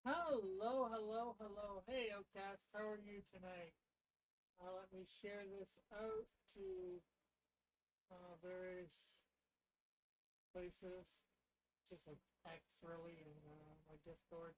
Hello, hello, hello. Hey, Outcast, how are you tonight? Let me share this out to various places, just like X really, and my Discord.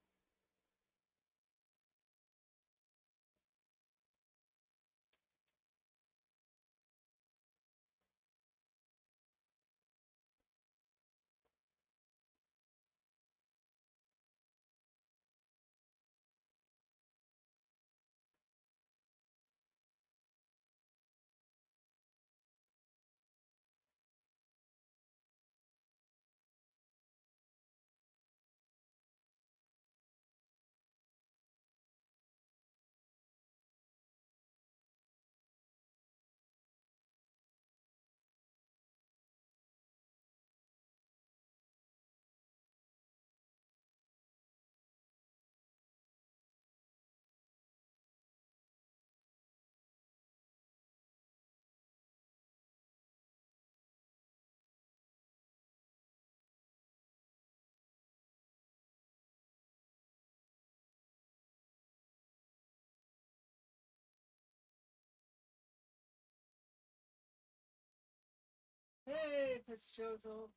Hey, Fitzjozo,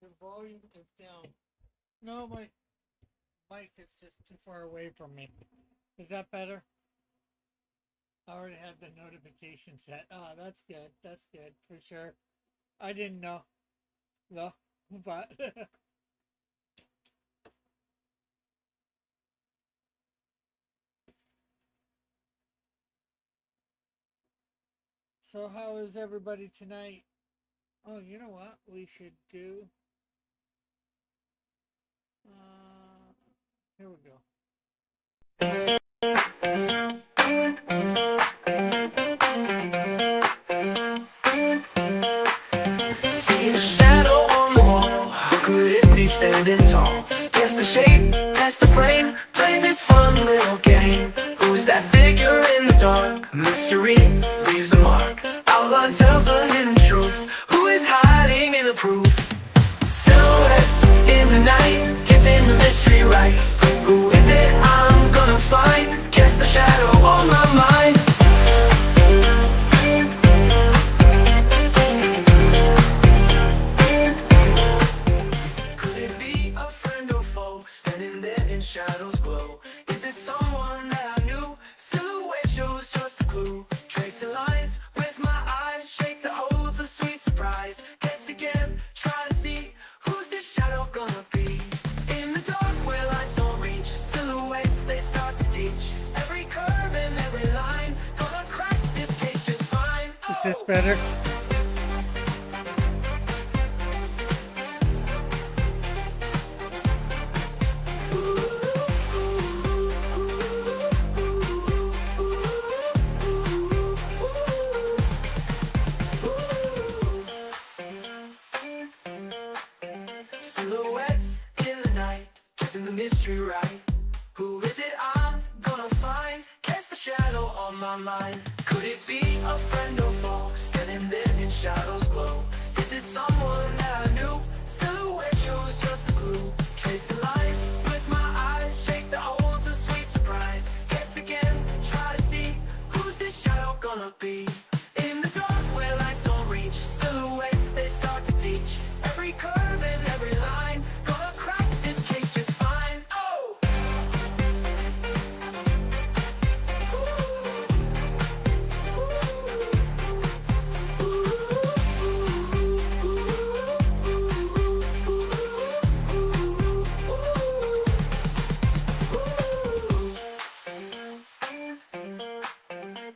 the volume is down. No, my mic is just too far away from me. Is that better? I already have the notification set. Oh, that's good. That's good for sure. I didn't know. No, but so how is everybody tonight? Oh, you know what we should do? Here we go. See a shadow on the wall. How could it be standing tall? Guess the shape, that's the frame. Play this fun little game. Who's that figure in the dark? Mystery leaves a mark. Outline tells a hidden truth. Who is hiding in the proof? Silhouettes in the night, guessing the mystery right. Who is it I'm gonna find? Guess the shadow on my mind. Could it be a friend or foe standing there in shadows glow? Is it someone that I knew? Silhouette shows just a clue. Tracing lines with my eyes, shake that holds a sweet surprise. Guess again, try to see who's this shadow gonna be. In the dark where lights don't reach, silhouettes they start to teach. Every curve and every line, gonna crack this case just fine. Is this better? Silhouettes in the night, guessing the mystery right. Who is it I'm gonna find? Guess the shadow on my mind. Could it be a friend or foe standing there in shadows glow? Is it someone that I knew? Silhouette shows just a clue. Tracing lines with my eyes, shake the holds a sweet surprise. Guess again, try to see who's this shadow gonna be. In the dark where lights don't reach, silhouettes they start to teach. Every curve and every line, gonna crack this case just fine. Oh!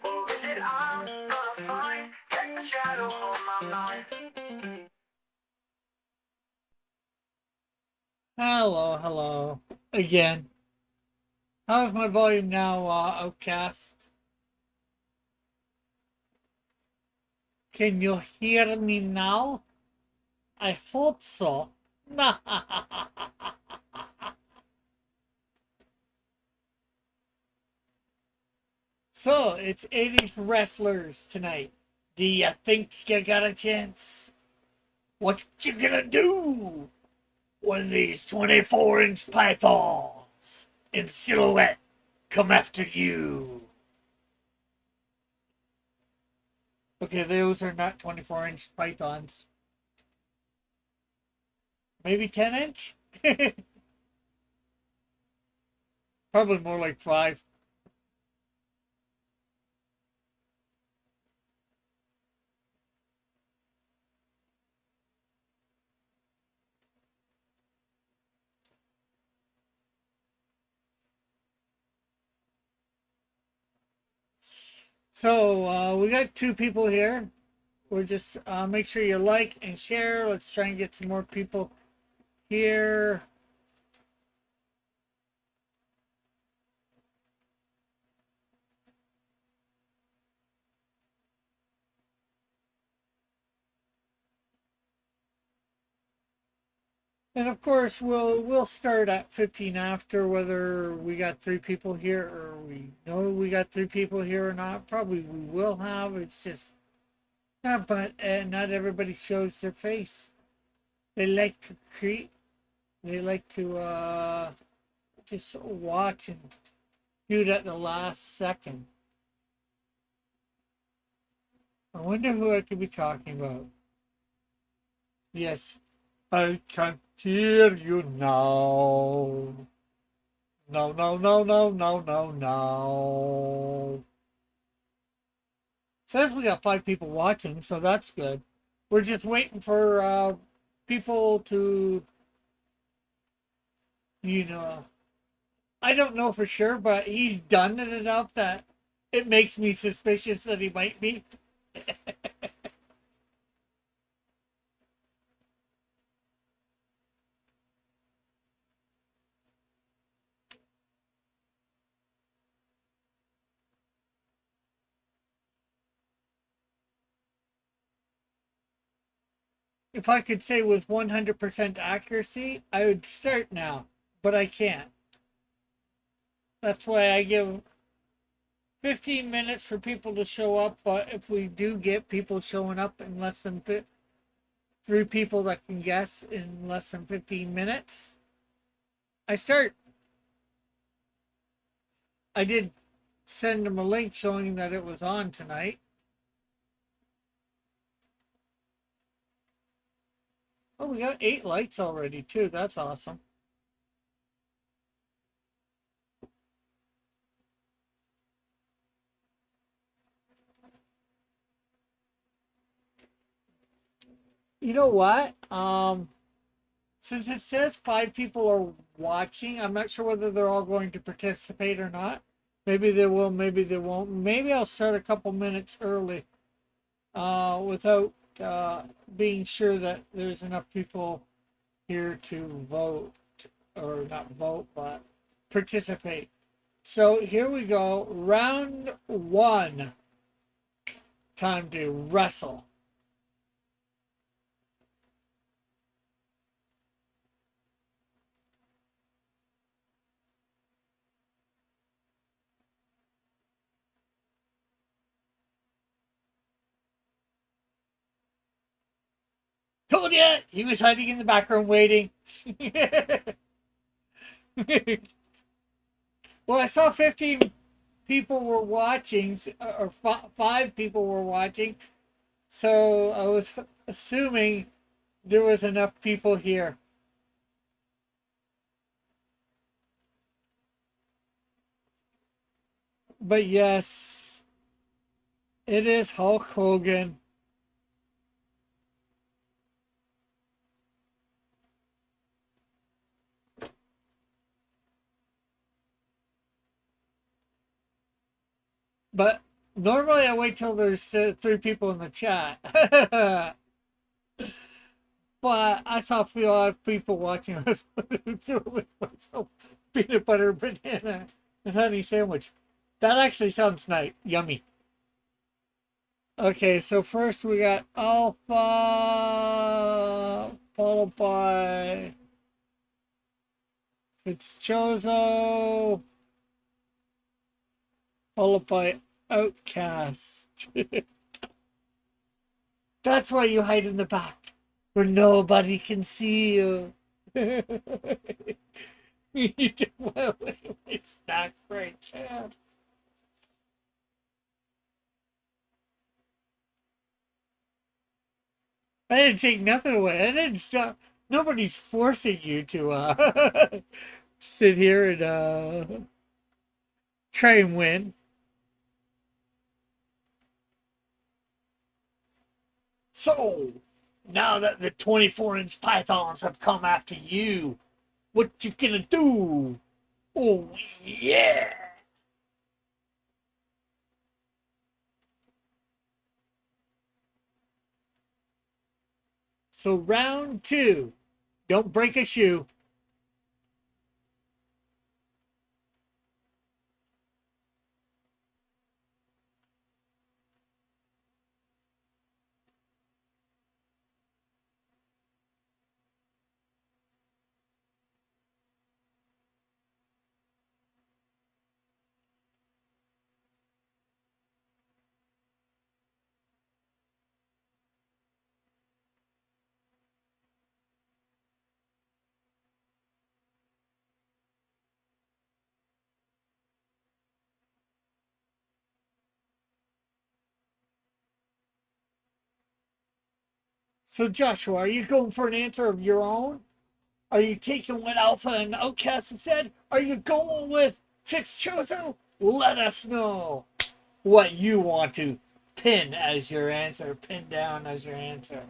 Or is it I'm gonna find? Get the shadow on my mind. Hello, hello. Again. How's my volume now, Outcast? Can you hear me now? I hope so. So, it's 80's wrestlers tonight. Do you think you got a chance? What you gonna do with these 24-inch pythons? in silhouette come after you. Okay, those are not 24-inch pythons. Maybe 10-inch? Probably more like 5. So we got 2 people here. We're just make sure you like and share. Let's try and get some more people here. And of course, we'll start at 15 after, whether we got 3 people here or we know we got 3 people here or not. Probably we will have. It's just but not everybody shows their face. They like to create. They like to just watch and do it at the last second. I wonder who I could be talking about. Yes, I can hear you now. No, no, no, no, no, no, no. Says we got 5 people watching, so that's good. We're just waiting for people to, I don't know for sure, but he's done it enough that it makes me suspicious that he might be. If I could say with 100% accuracy, I would start now, but I can't. That's why I give 15 minutes for people to show up, but if we do get people showing up in less than 3 people that can guess in less than 15 minutes, I start. I did send them a link showing that it was on tonight. Oh, we got 8 lights already too. That's awesome. You know what? Since it says 5 people are watching, I'm not sure whether they're all going to participate or not. Maybe they will, maybe they won't. Maybe I'll start a couple minutes early without being sure that there's enough people here to vote, or not vote, but participate. So here we go. Round 1. Time to wrestle. Told you he was hiding in the background waiting. Well, I saw 15 people were watching, or 5 people were watching, so I was assuming there was enough people here. But yes, it is Hulk Hogan. But normally I wait till there's 3 people in the chat. But I saw a few odd people watching us with myself peanut butter, banana, and honey sandwich. That actually sounds nice, yummy. Okay, so first we got Alpha, followed by Fitzchozo, followed by Outcast. That's why you hide in the back, where nobody can see you. You do well anyway. stack straight. Yeah. I didn't take nothing away. I didn't stop. Nobody's forcing you to sit here and try and win. So, now that the 24-inch pythons have come after you, what you gonna do? Oh, yeah! So, round two. Don't break a shoe. So, Joshua, are you going for an answer of your own? Are you taking what Alpha and Outcast have said? Are you going with Fitzchoso? Let us know what you want to pin as your answer, pin down as your answer.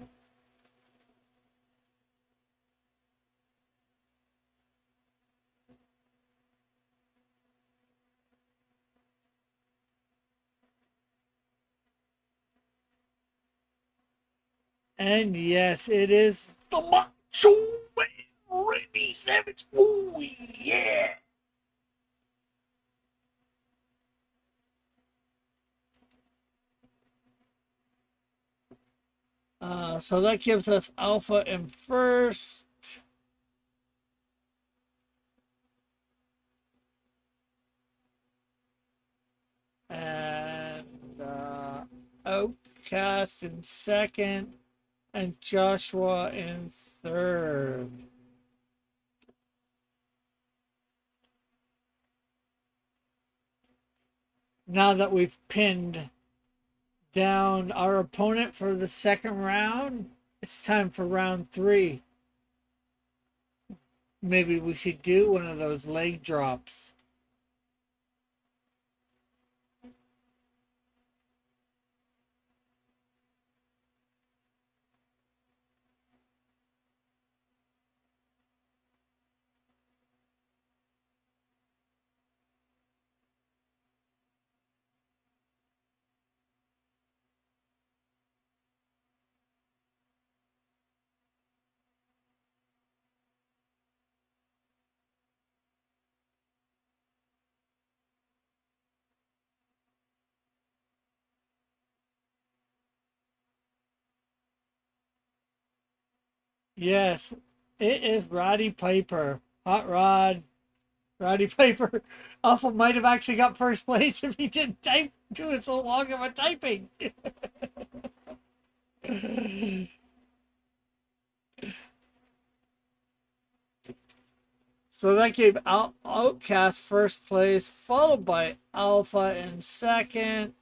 And yes, it is the Macho Man, Randy Savage. Oh, yeah. So that gives us Alpha in first. And Outcast in second. And Joshua in third. Now that we've pinned down our opponent for the second round, it's time for round three. Maybe we should do one of those leg drops. Yes, it is Roddy Piper. Hot Rod. Roddy Piper. Alpha might have actually got first place if he didn't type do it so long of a typing. So that gave Outcast first place, followed by Alpha in second.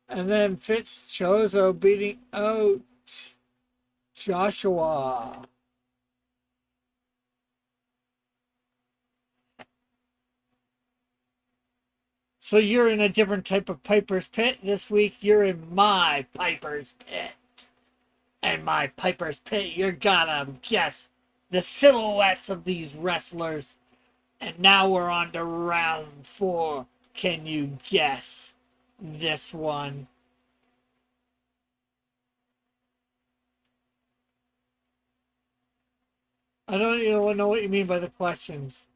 And then Fitzchoso beating out Joshua. So you're in a different type of Piper's Pit. This week you're in my Piper's Pit. And my Piper's Pit, you're gonna guess the silhouettes of these wrestlers. And now we're on to round four. Can you guess this one? I don't even know what you mean by the questions.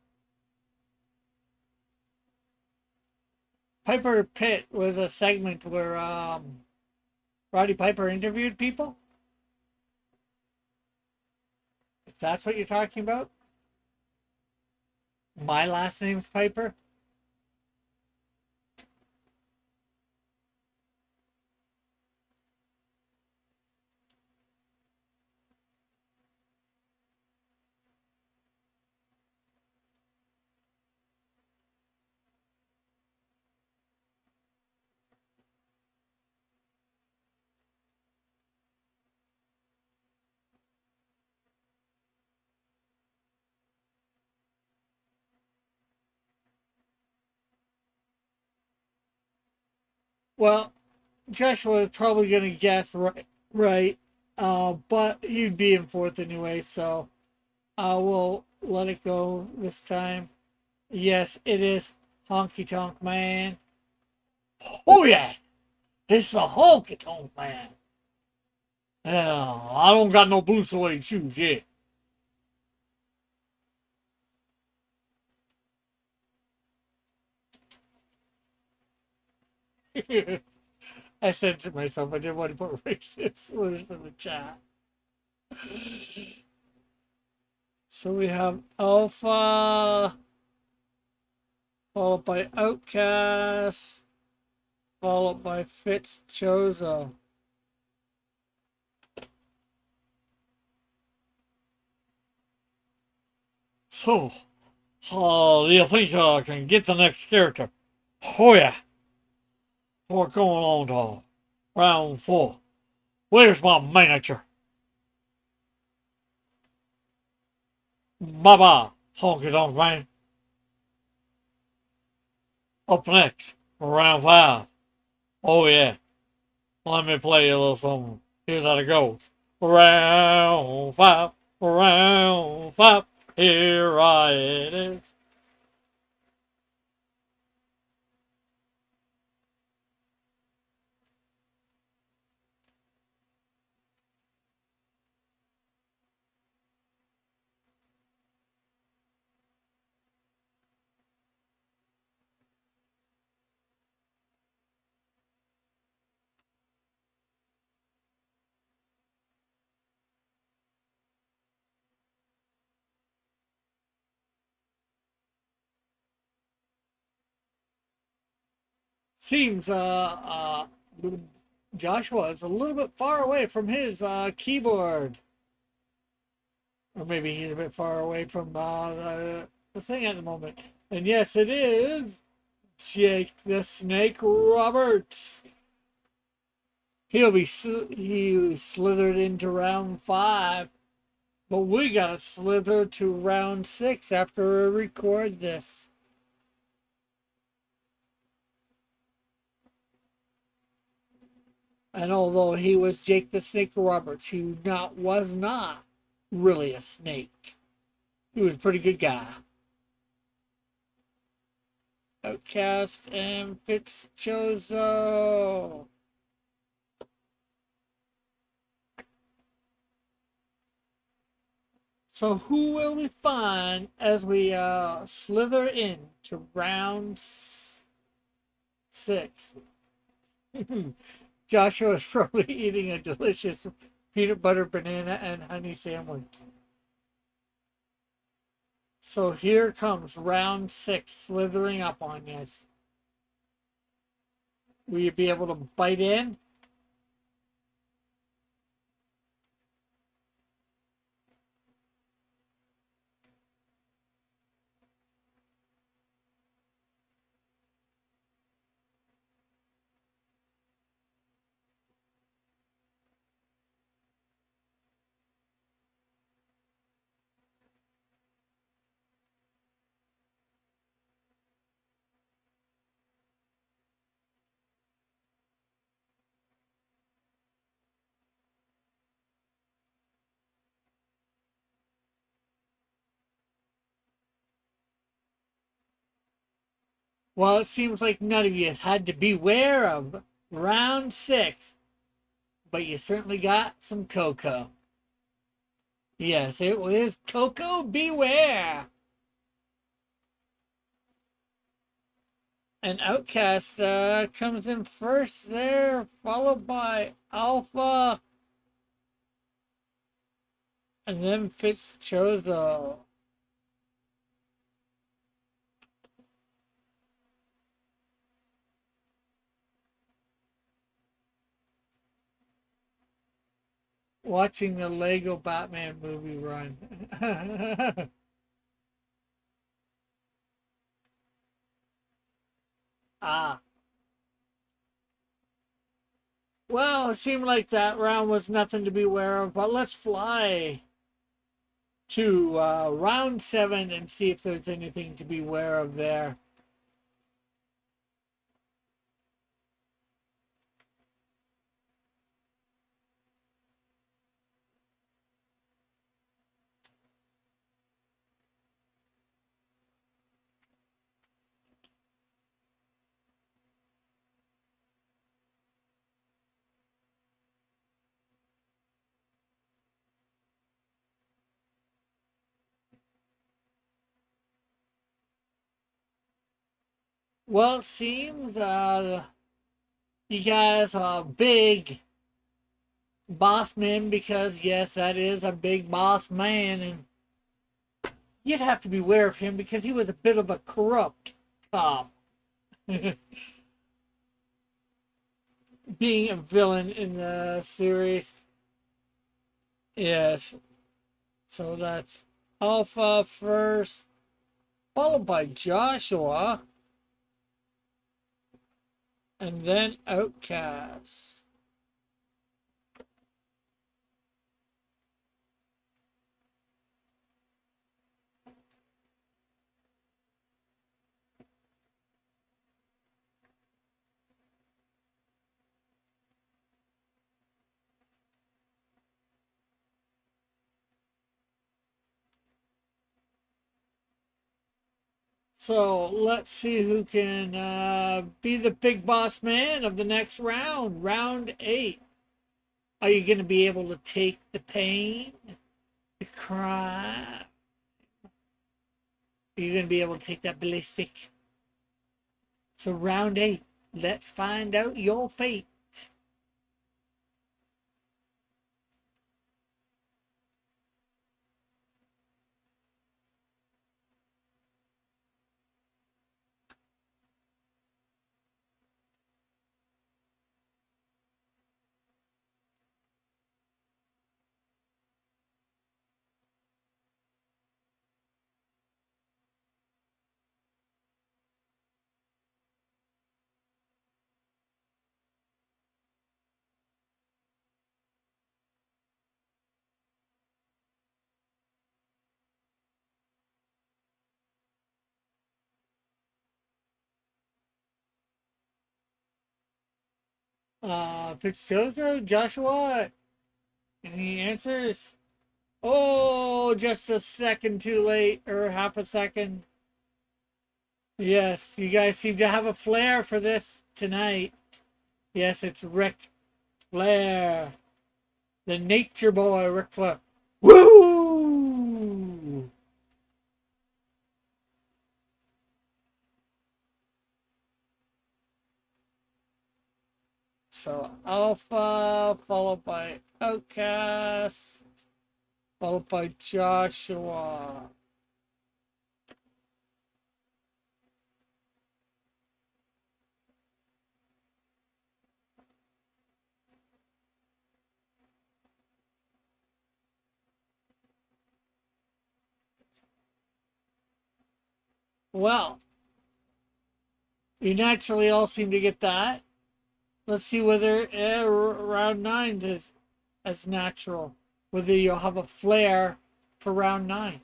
Piper Pit was a segment where Roddy Piper interviewed people. If that's what you're talking about. My last name's Piper. Well, Joshua is probably going to guess right, but he'd be in fourth anyway, so I will let it go this time. Yes, it is Honky Tonk Man. Oh, yeah, it's the Honky Tonk Man. Yeah, I don't got no blue suede shoes yet. I said to myself, I didn't want to put racist slurs in the chat. So we have Alpha, followed by Outcast, followed by Fitzchozo. So, do you think I can get the next character? Oh yeah, we're going on to round 4. Where's my manager? Bye bye, honky tonk man. Up next, round 5. Oh yeah, let me play you a little something. Here's how it goes. Round 5, round 5. Here it is. Seems Joshua is a little bit far away from his keyboard, or maybe he's a bit far away from the thing at the moment. And yes, it is Jake the Snake Roberts. He slithered into round 5, but we gotta slither to round 6 after we record this. And although he was Jake the Snake Roberts, he was not really a snake. He was a pretty good guy. Outcast and Fitzchozo. So who will we find as we slither in to round 6? Joshua is probably eating a delicious peanut butter, banana, and honey sandwich. So here comes round 6 slithering up on us. Will you be able to bite in? Well, it seems like none of you had to beware of round 6, but you certainly got some cocoa. Yes, it was Coco Beware. And Outcast comes in first there, followed by Alpha, and then Fitzchozo. Watching the Lego Batman movie run. Ah. Well, it seemed like that round was nothing to be aware of, but let's fly to round 7 and see if there's anything to be aware of there. Well, it seems you guys are big boss man because, yes, that is a big boss man. And you'd have to beware of him because he was a bit of a corrupt cop. Being a villain in the series. Yes. So that's Alpha first, followed by Joshua, and then Outcast. So let's see who can be the big boss man of the next round, round 8. Are you going to be able to take the pain, the crime? Are you going to be able to take that ballistic? So round 8, let's find out your fate. Fitzgerald, Joshua, any answers? Oh, just a second too late, or half a second. Yes, you guys seem to have a flair for this tonight. Yes, it's Ric Flair, the Nature Boy, Ric Flair. Woo! So Alpha, followed by Outcast, followed by Joshua. Well, you naturally all seem to get that. Let's see whether round 9 is as natural. Whether you'll have a flair for round 9.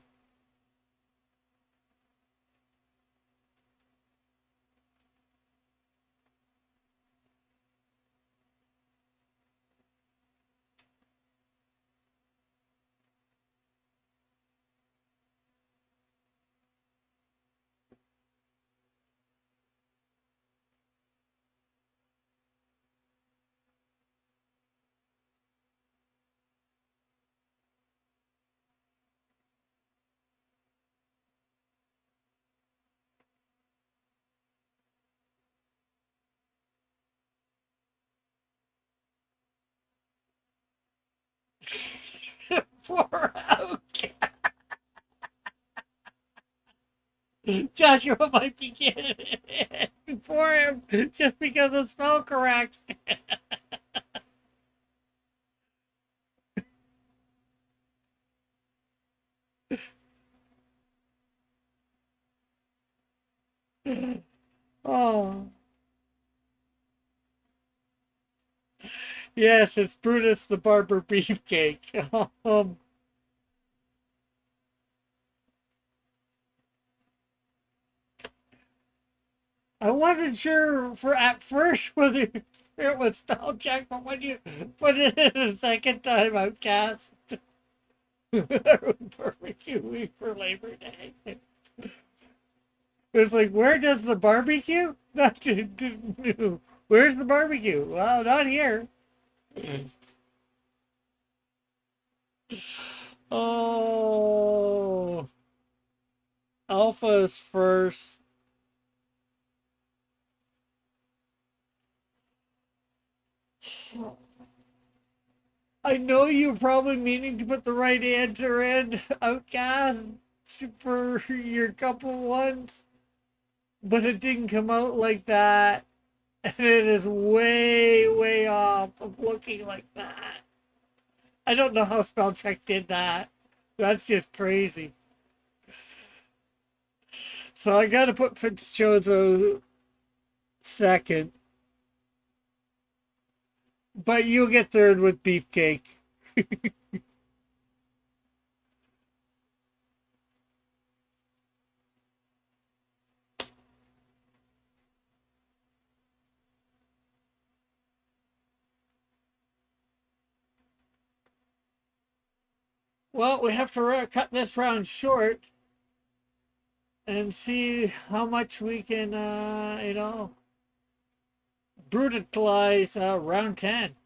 For okay. Joshua might be getting it before him just because it's spelled correct. Oh, yes, it's Brutus the Barber Beefcake. um, I wasn't sure for at first whether it was spell check, but when you put it in a second time, Outcast. Barbecue week for Labor Day. It's like, where does the barbecue? Not Where's the barbecue? Well, not here. Oh, Alpha is first. I know you're probably meaning to put the right answer in, Outcast, for your couple ones, but it didn't come out like that, and it is way, way off of looking like that. I don't know how spell check did that. That's just crazy. So I gotta put Fitzchozo second, but you'll get third with Beefcake. Well, we have to cut this round short and see how much we can, brutalize round 10.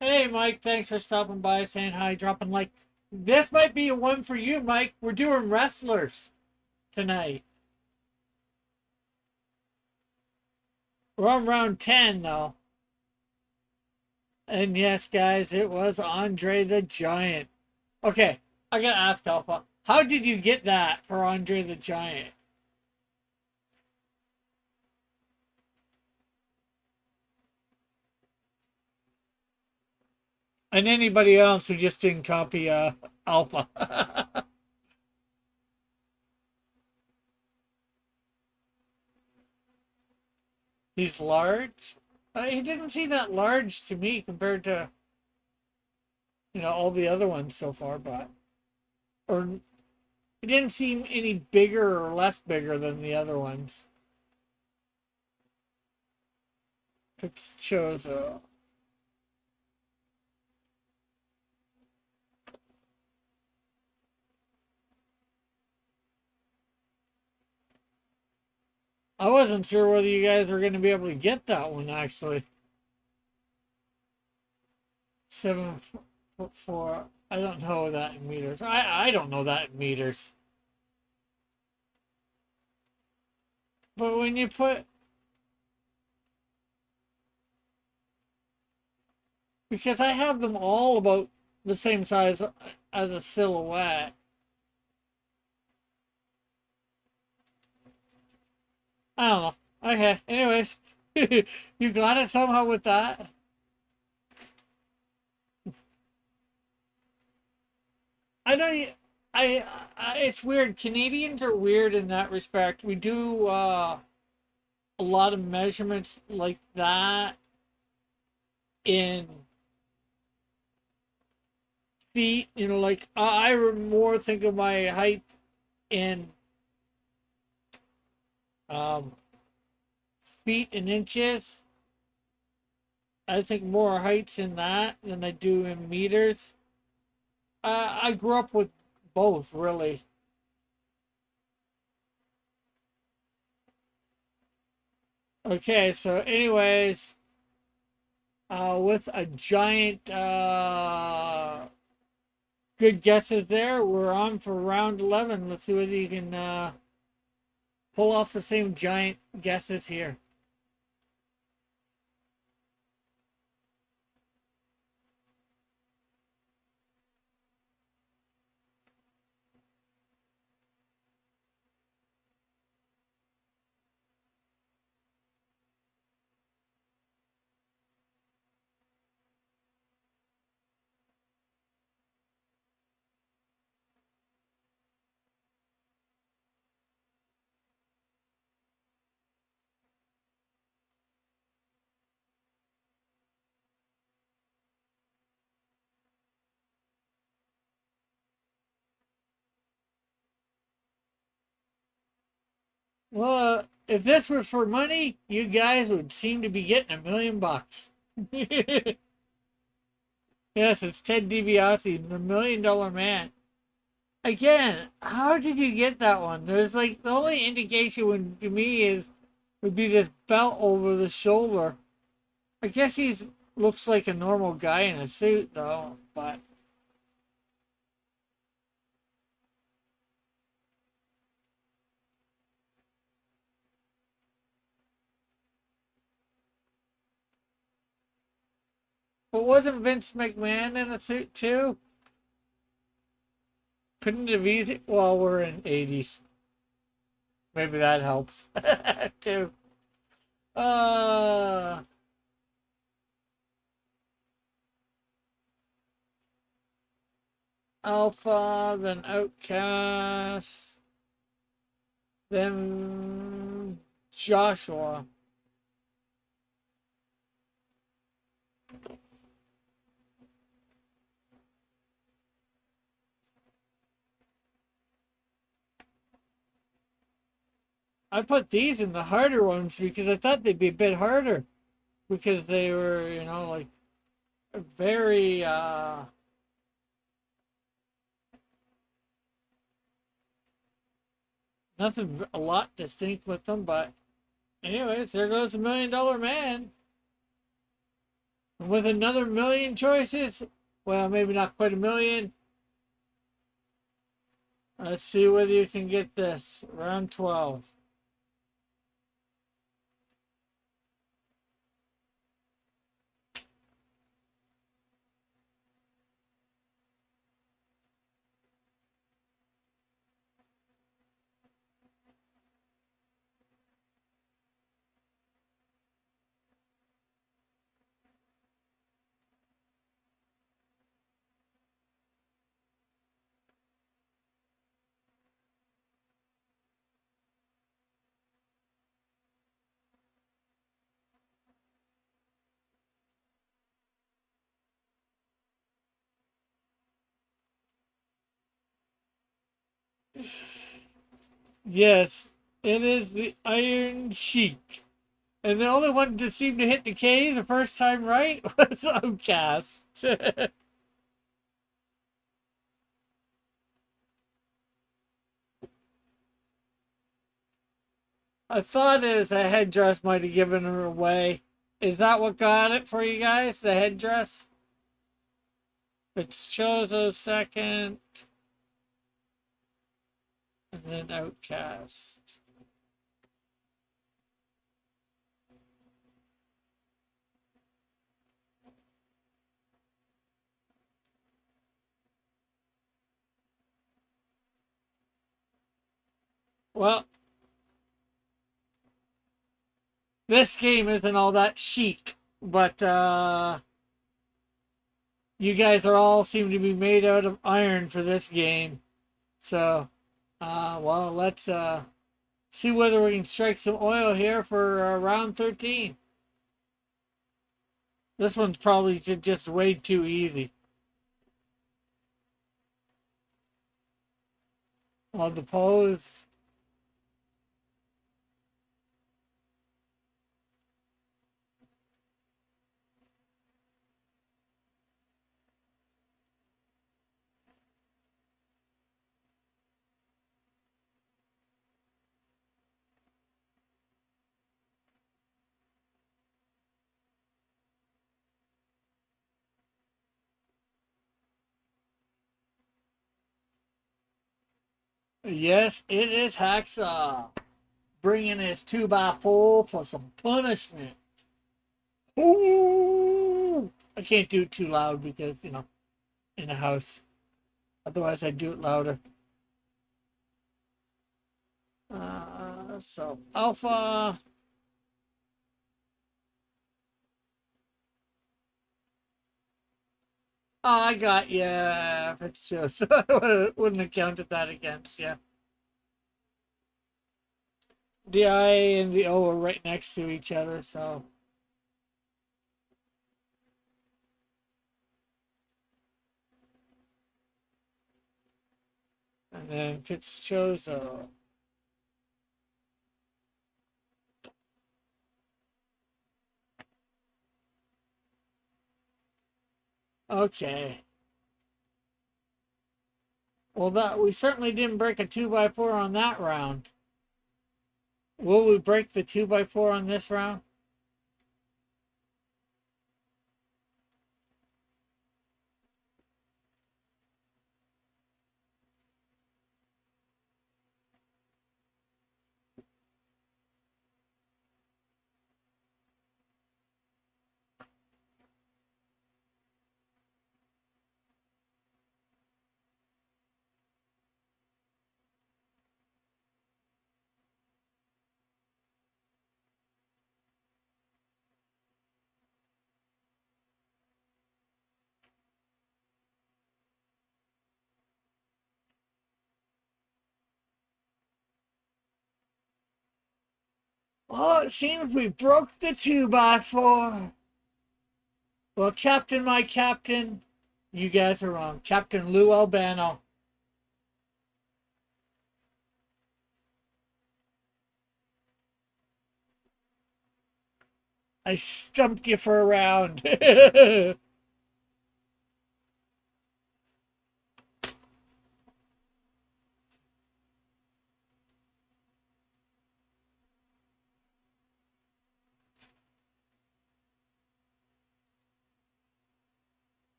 Hey, Mike, thanks for stopping by, saying hi, dropping like. This might be a one for you, Mike. We're doing wrestlers tonight. We're on round 10, though. And yes, guys, it was Andre the Giant. Okay, I gotta ask Alpha, how did you get that for Andre the Giant? And anybody else who just didn't copy Alpha. He's large. He didn't seem that large to me compared to, all the other ones so far, but or he didn't seem any bigger or less bigger than the other ones. It's Chozo. I wasn't sure whether you guys were going to be able to get that one, actually. 7'4". I don't know that in meters. I don't know that in meters. But when you put... Because I have them all about the same size as a silhouette. I don't know. Okay, anyways. You got it somehow with that? I don't... it's weird. Canadians are weird in that respect. We do a lot of measurements like that in feet. Like I more think of my height in feet and inches. I think more heights in that than I do in meters. I grew up with both, really. Okay, so anyways, with a giant good guesses there, we're on for round 11. Let's see whether you can pull off the same giant guesses here. Well, if this was for money, you guys would seem to be getting $1 million. Yes, it's Ted DiBiase, the $1 Million Man. Again, how did you get that one? There's like the only indication would to me is would be this belt over the shoulder. I guess he's looks like a normal guy in a suit though, but wasn't Vince McMahon in a suit too? Couldn't it have easy? Well, we're in 80's. Maybe that helps too. Uh, Alpha, then Outcast, then Joshua. I put these in the harder ones because I thought they'd be a bit harder because they were, like very nothing a lot distinct with them, but anyways, there goes $1 Million Man. And with another million choices, well, maybe not quite a million. Let's see whether you can get this. Round 12. Yes, it is the Iron Sheik. And the only one that seemed to hit the K the first time right was Outcast. I thought his headdress might have given her away. Is that what got it for you guys? The headdress? It's Chozo second, and then Outcast. Well, this game isn't all that chic, but you guys are all seem to be made out of iron for this game. So, well, let's see whether we can strike some oil here for round 13. This one's probably just way too easy. On the pose. Yes, it is Hacksaw. Bringing his 2x4 for some punishment. Ooh! I can't do it too loud because, in the house. Otherwise, I'd do it louder. So, Alpha. Oh, I got you. If it's just, I wouldn't have counted that against you. The I and the O are right next to each other, so. And then Fitzchozo. Okay. Well, that we certainly didn't break a 2x4 on that round. Will we break the 2x4 on this round? Oh, it seems we broke the 2x4. Well, Captain, my captain, you guys are wrong. Captain Lou Albano. I stumped you for a round.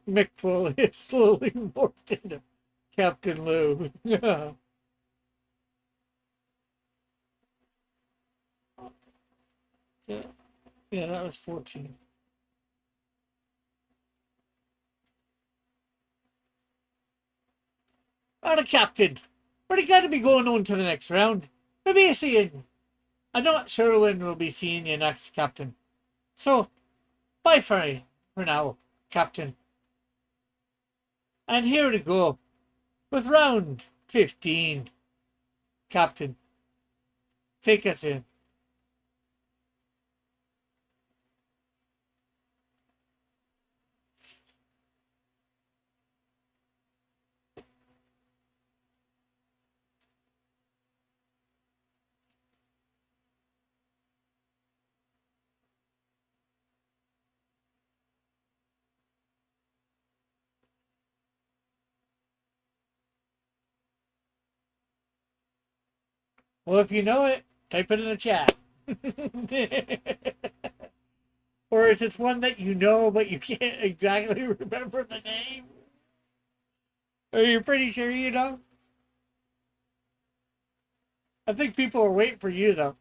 Mick Foley is slowly morphed into Captain Lou. Yeah, yeah, that was 14. Alright, Captain. Pretty glad to be going on to the next round. Maybe I see you. I'm not sure when we'll be seeing you next, Captain. So, bye for now, Captain. And here we go with round 15. Captain, take us in. Well, if you know it, type it in the chat. Or is it one that you know but you can't exactly remember the name? Are you pretty sure you know? I think people are waiting for you, though.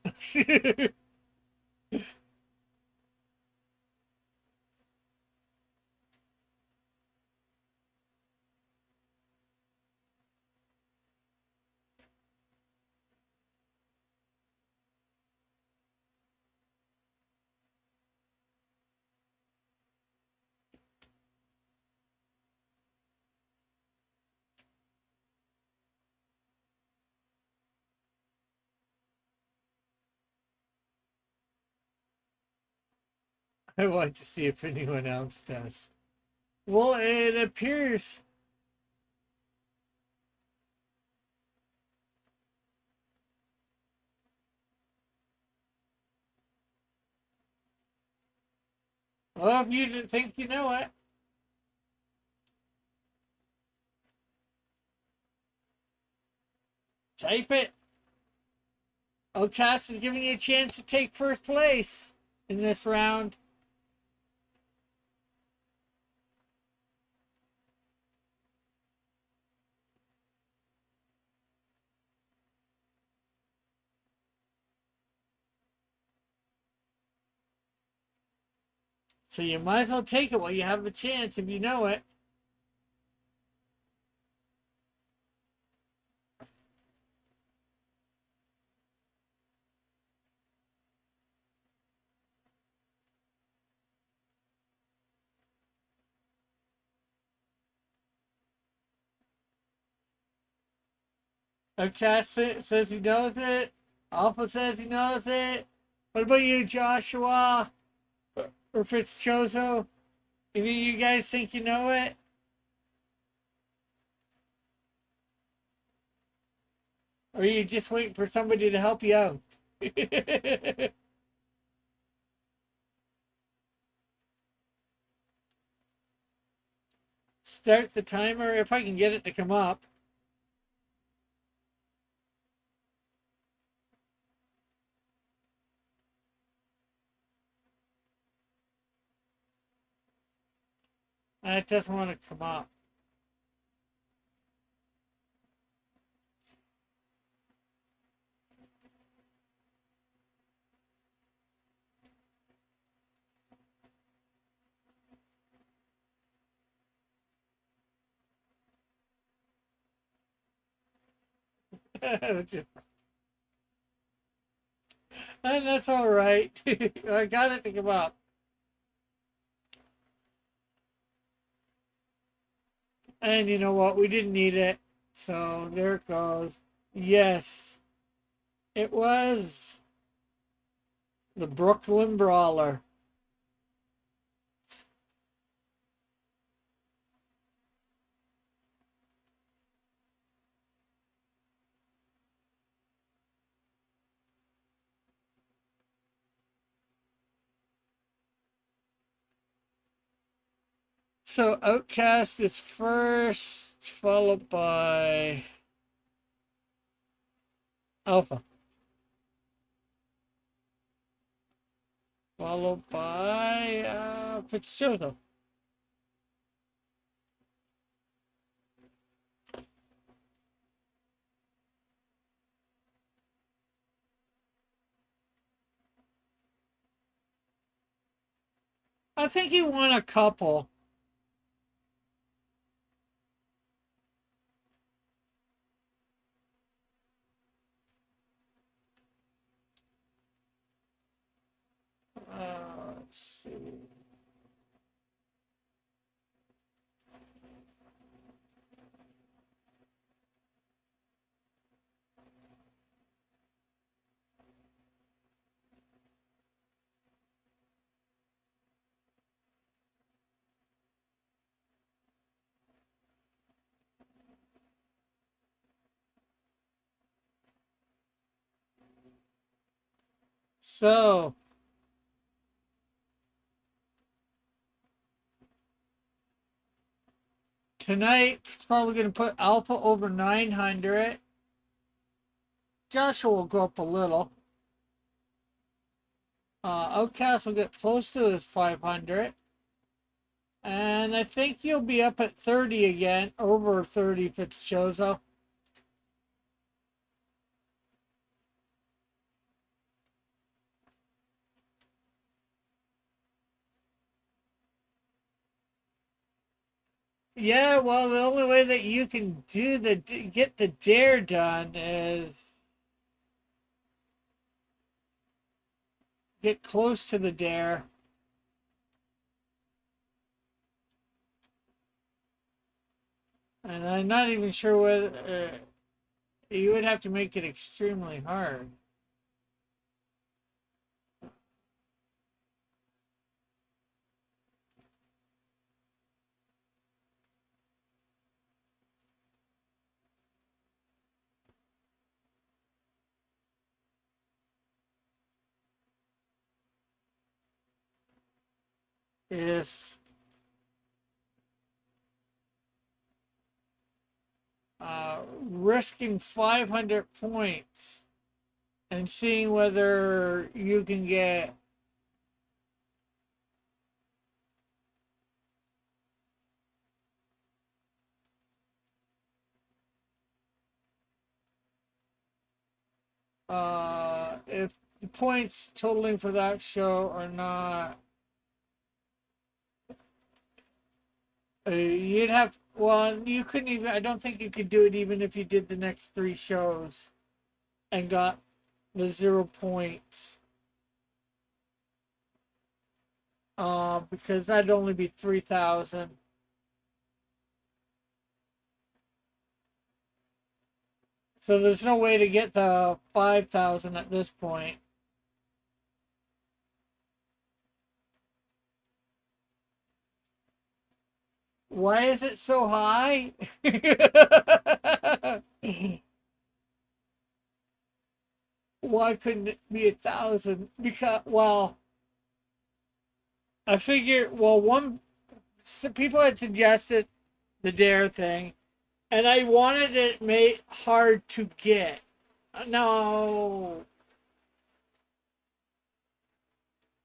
I want to see if anyone else does. Well, it appears. Well, if you didn't think you know it, type it. Ocas is giving you a chance to take first place in this round. So you might as well take it while you have the chance if you know it. Ocas says he knows it. Alpha says he knows it. What about you, Joshua? Or Fitzchozo? Any of you guys think you know it? Or are you just waiting for somebody to help you out? start the timer if I can get it to come up. It doesn't want to come up. Just, and that's all right. I got it to come up. And you know what? We didn't need it. So there it goes. Yes, it was the Brooklyn Brawler. So Outcast is first, followed by Alpha, followed by Fitzgerald. I think he won a couple. Let's see. So tonight, probably going to put Alpha over 900. Joshua will go up a little. Outcast will get close to his 500. And I think you'll be up at 30 again, over 30 if it's Chozo. Yeah, well, the only way that you can get the dare done is get close to the dare. And I'm not even sure whether you would have to make it extremely hard. Is risking 500 points and seeing whether you can get if the points totaling for that show are not you'd have, well, you couldn't even, I don't think you could do it even if you did the next 3 shows and got the 0 points. Because that'd only be 3,000. So there's no way to get the 5,000 at this point. Why is it so high? Why couldn't it be 1,000? Because, well, I figure, well, people had suggested the dare thing, and I wanted it made hard to get. Now,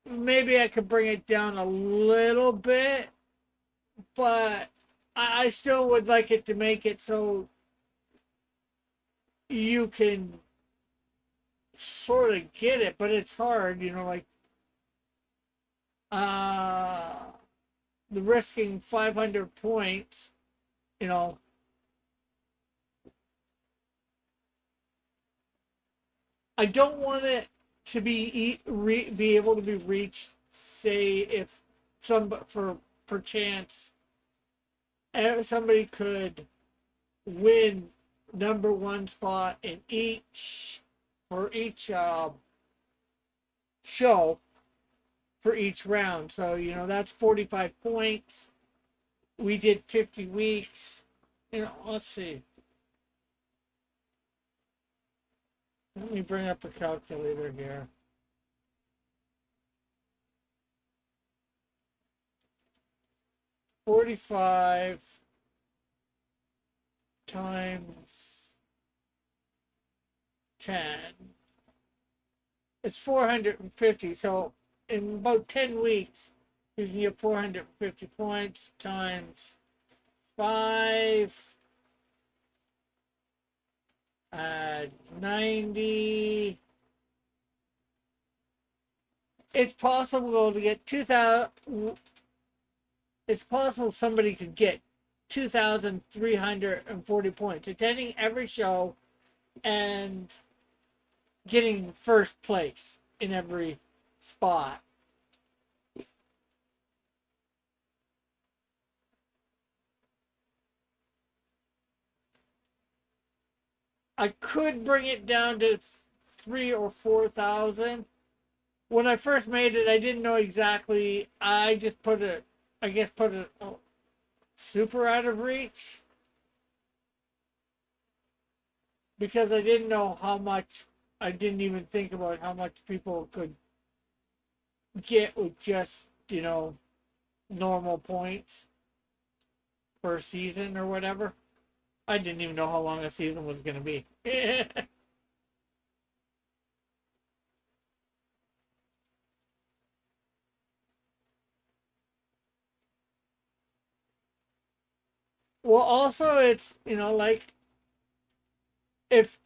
maybe I could bring it down a little bit, but I still would like it to make it so you can sort of get it, but it's hard, like uh the risking 500 points, you know. I don't want it to be able to be reached, say, if some for perchance somebody could win number one spot in each for each show for each round. So, that's 45 points. We did 50 weeks. Let's see. Let me bring up a calculator here. $45 times 10. It's 450. So in about 10 weeks, you can get 450 points times 5. 90. It's possible to get 2,000. It's possible somebody could get 2,340 points attending every show and getting first place in every spot. I could bring it down to 3,000 or 4,000. When I first made it, I didn't know exactly. I just put it super out of reach because I didn't know how much. I didn't even think about how much people could get with just normal points per season or whatever. I didn't even know how long a season was going to be. Well, also, it's, like, if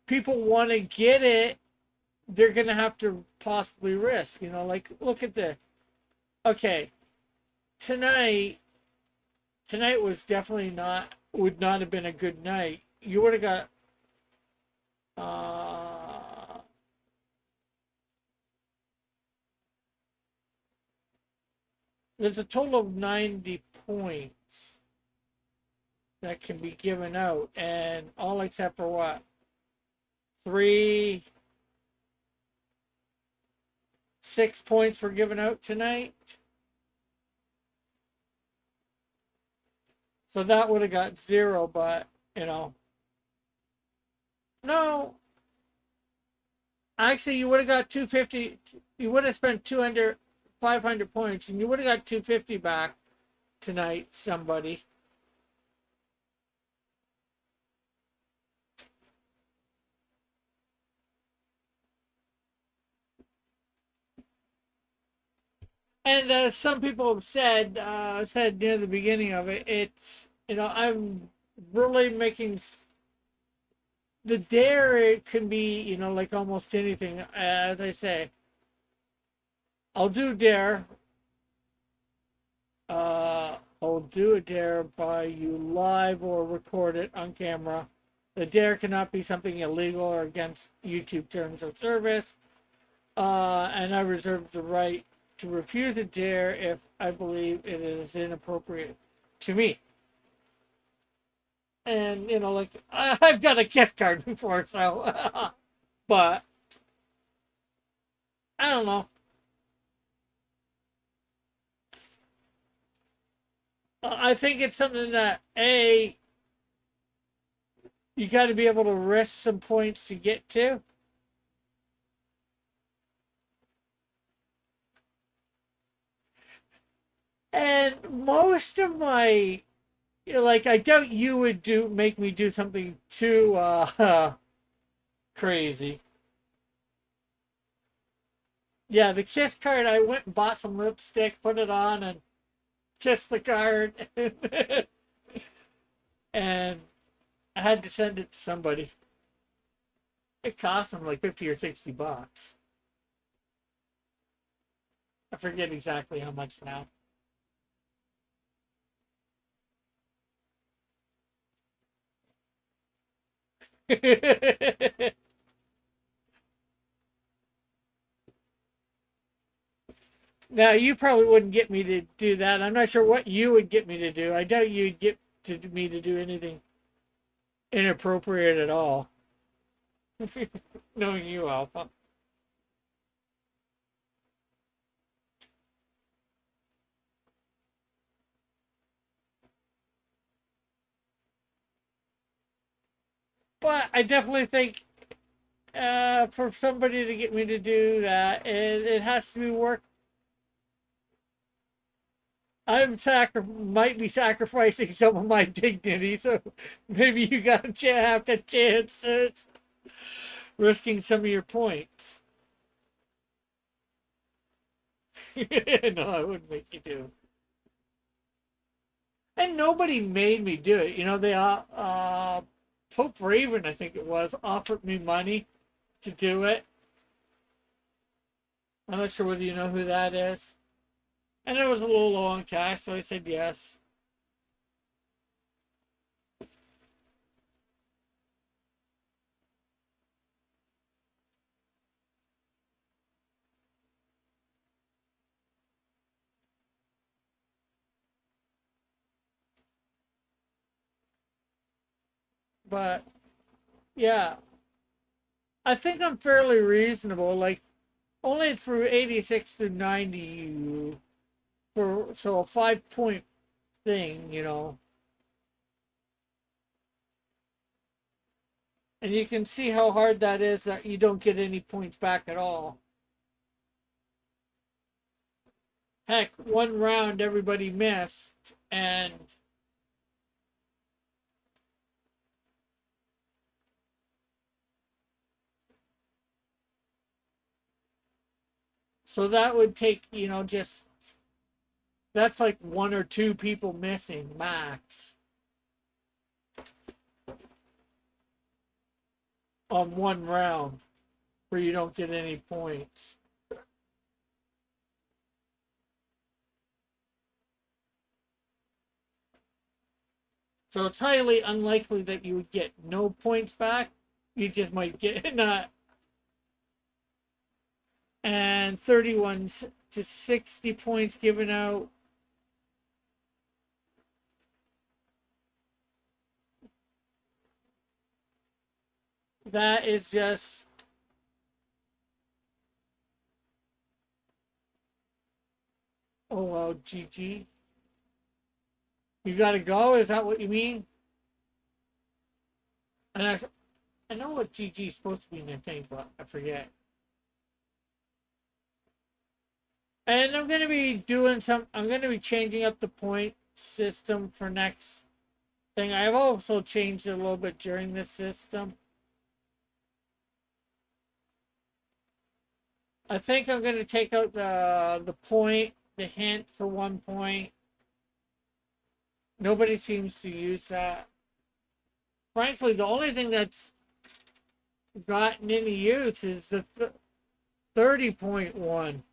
people want to get it, they're going to have to possibly risk, like, look at the, okay, tonight was definitely would not have been a good night. You would have got, there's a total of 90 points that can be given out, and all except for what? 6 points were given out tonight. So that would have got 0, but, no. Actually, you would have got 250. You would have spent 200, 500 points, and you would have got 250 back tonight, somebody. And some people have said near the beginning of it, it's, I'm really making the dare. It can be, like almost anything. As I say, I'll do dare. I'll do a dare by you live or record it on camera. The dare cannot be something illegal or against YouTube terms of service. And I reserve the right to refuse a dare if I believe it is inappropriate to me. And, like, I've done a gift card before, so, but, I don't know. I think it's something that, you got to be able to risk some points to get to. And most of my You know, like I doubt you would make me do something too crazy. Yeah, the kiss card. I went and bought some lipstick, put it on, and kissed the card, and I had to send it to somebody. It cost them like 50 or $60. I forget exactly how much now. Now you probably wouldn't get me to do that. I'm not sure what you would get me to do. I doubt you'd get me to do anything inappropriate at all. Knowing you, Alpha. But I definitely think for somebody to get me to do that, it has to be work. Might be sacrificing some of my dignity, so maybe you got to have the chance at risking some of your points. No, I wouldn't make you do. And nobody made me do it. You know, they Pope Raven, I think it was, offered me money to do it. I'm not sure whether you know who that is. And it was a little low on cash, so I said yes. But yeah, I think I'm fairly reasonable. Like only through 86 through 90 for so a 5 point thing, you know. And you can see how hard that is that you don't get any points back at all. Heck, one round everybody missed, and so that would take, you know, just that's like one or two people missing max on one round where you don't get any points. So it's highly unlikely that you would get no points back. You just might get not. And 31 to 60 points given out. That is just oh well, GG. You gotta go. Is that what you mean? And I know what GG is supposed to be in the thing, but I forget. And I'm gonna be doing some. I'm gonna be changing up the point system for next thing. I've also changed it a little bit during this system. I think I'm gonna take out the point, the hint for 1 point. Nobody seems to use that. Frankly, the only thing that's gotten any use is the 30.1.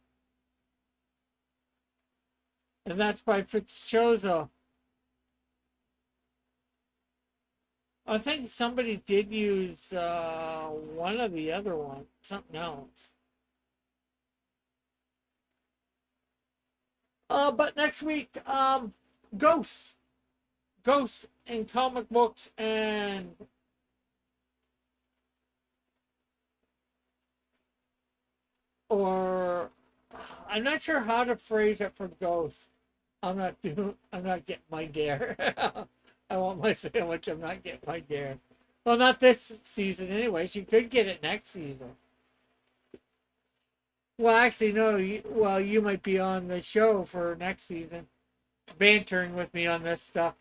And that's by Fitzchozo. I think somebody did use one of the other ones, something else. But next week, ghosts. Ghosts in comic books and or I'm not sure how to phrase it for ghosts. I'm not getting my dare. I want my sandwich, I'm not getting my dare. Well, not this season anyways. You could get it next season. Well, actually, no. Well, you might be on the show for next season, bantering with me on this stuff.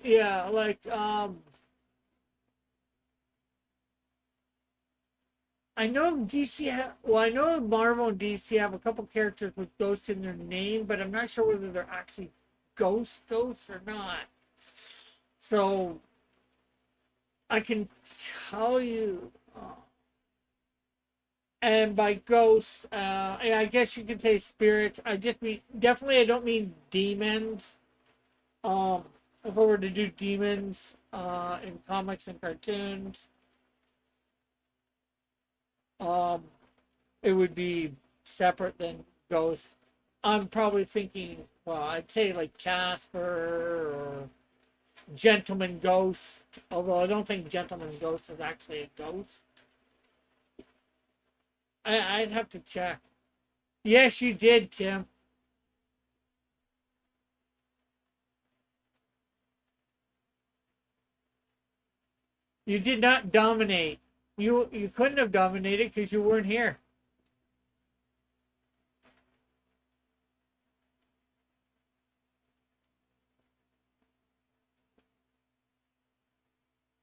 Yeah, like I know DC. Well, I know Marvel and DC have a couple characters with ghosts in their name, but I'm not sure whether they're actually ghosts or not. So I can tell you, and by ghosts, and I guess you could say spirits. I just mean definitely. I don't mean demons. Um, if I were to do demons in comics and cartoons, um, it would be separate than ghosts. I'm probably thinking, well, I'd say like Casper or Gentleman Ghost, although I don't think Gentleman Ghost is actually a ghost. I'd have to check. Yes, you did, Tim. You did not dominate. You couldn't have dominated because you weren't here.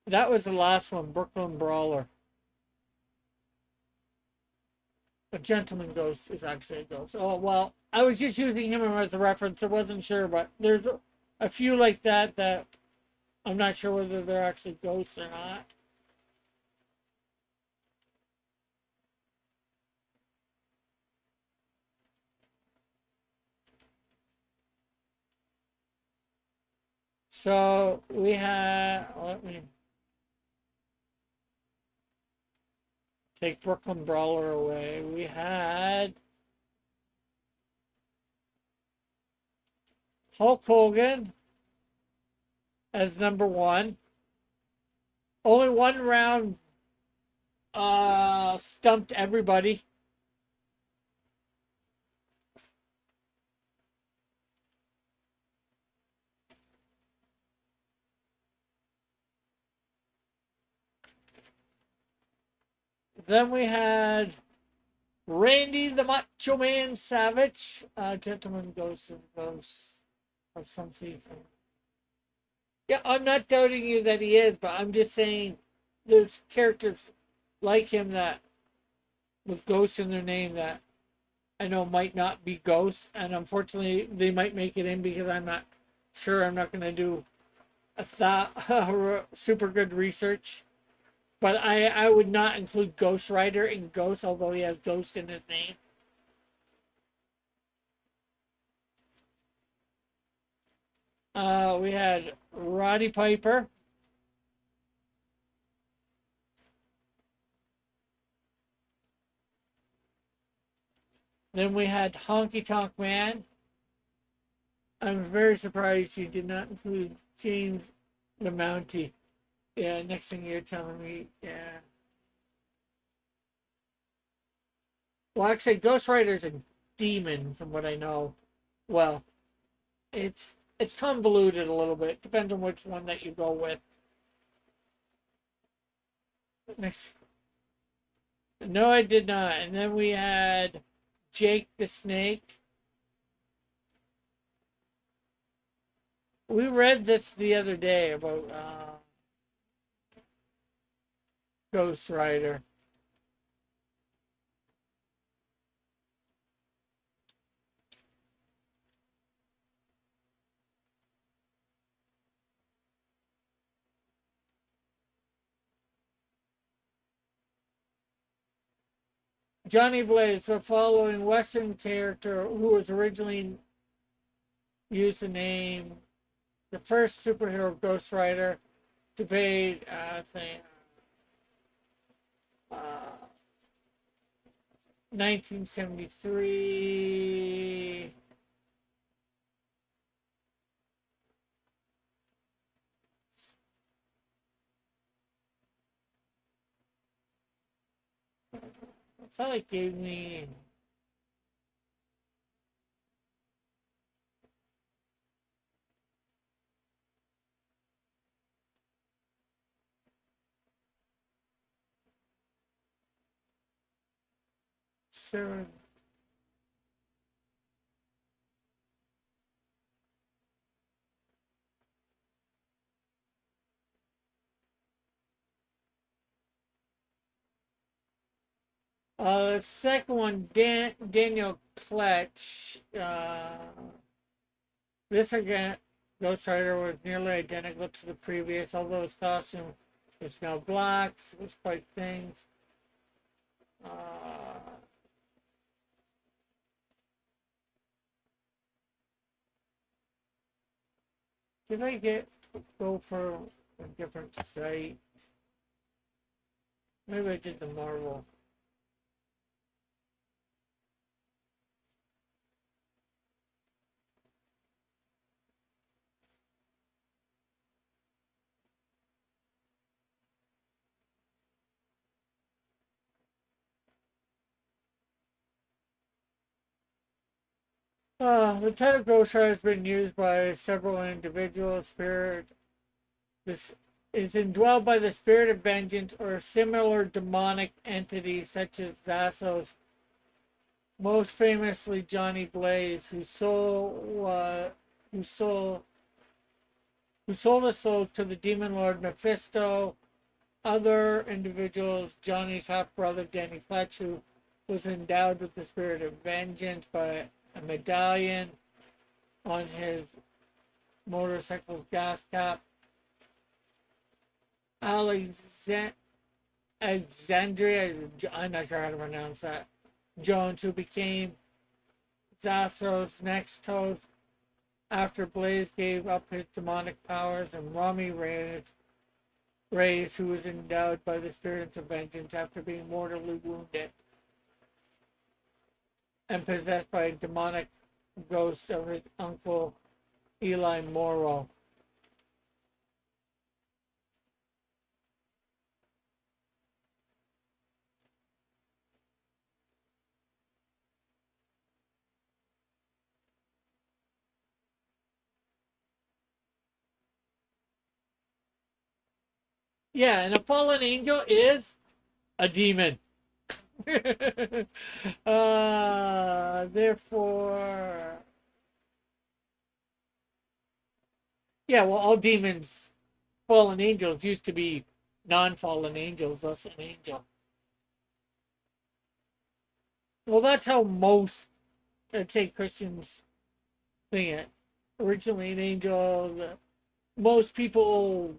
That was the last one, Brooklyn Brawler. A Gentleman Ghost is actually a ghost. Oh well, I was just using him as a reference. I wasn't sure, but there's a few like that I'm not sure whether they're actually ghosts or not. So we had. Let me take Brooklyn Brawler away. We had Hulk Hogan as number one. Only one round stumped everybody. Then we had Randy the Macho Man Savage. Gentleman goes of some thief. Yeah, I'm not doubting you that he is, but I'm just saying there's characters like him that with ghosts in their name that I know might not be ghosts, and unfortunately they might make it in because I'm not sure. I'm not going to do super good research, but I would not include Ghost Rider in Ghost, although he has Ghost in his name. We had Roddy Piper. Then we had Honky Tonk Man. I'm very surprised you did not include James the Mountie. Yeah, next thing you're telling me, yeah. Well, actually, Ghost Rider's a demon, from what I know. Well, it's convoluted a little bit. Depends on which one that you go with. Next, no, I did not. And then we had Jake the Snake. We read this the other day about Ghost Rider. Johnny Blaze, the following Western character who was originally used the name the first superhero Ghost Rider, debate thing, 1973. I thought it gave me. Seven. The second one, Daniel Kletch. This again, Ghost Rider was nearly identical to the previous, although his costume is now black, which quite things. Did I go for a different site? Maybe I did the Marvel. The title Ghost Rider has been used by several individuals. This is indwelled by the spirit of vengeance or similar demonic entities such as Zassos, most famously Johnny Blaze, who sold a soul to the demon lord Mephisto. Other individuals, Johnny's half brother Danny Fletch, who was endowed with the spirit of vengeance by a medallion on his motorcycle's gas cap. Alexandria, I'm not sure how to pronounce that, Jones, who became Zathros' next host after Blaze gave up his demonic powers, and Rami Reyes, who was endowed by the spirit of vengeance after being mortally wounded and possessed by a demonic ghost of his uncle Eli Morrow. Yeah, and a fallen angel is a demon. Therefore, yeah, well, all demons, fallen angels, used to be non-fallen angels, thus an angel. Well, that's how most, I'd say, Christians think it. Originally, an angel. Most people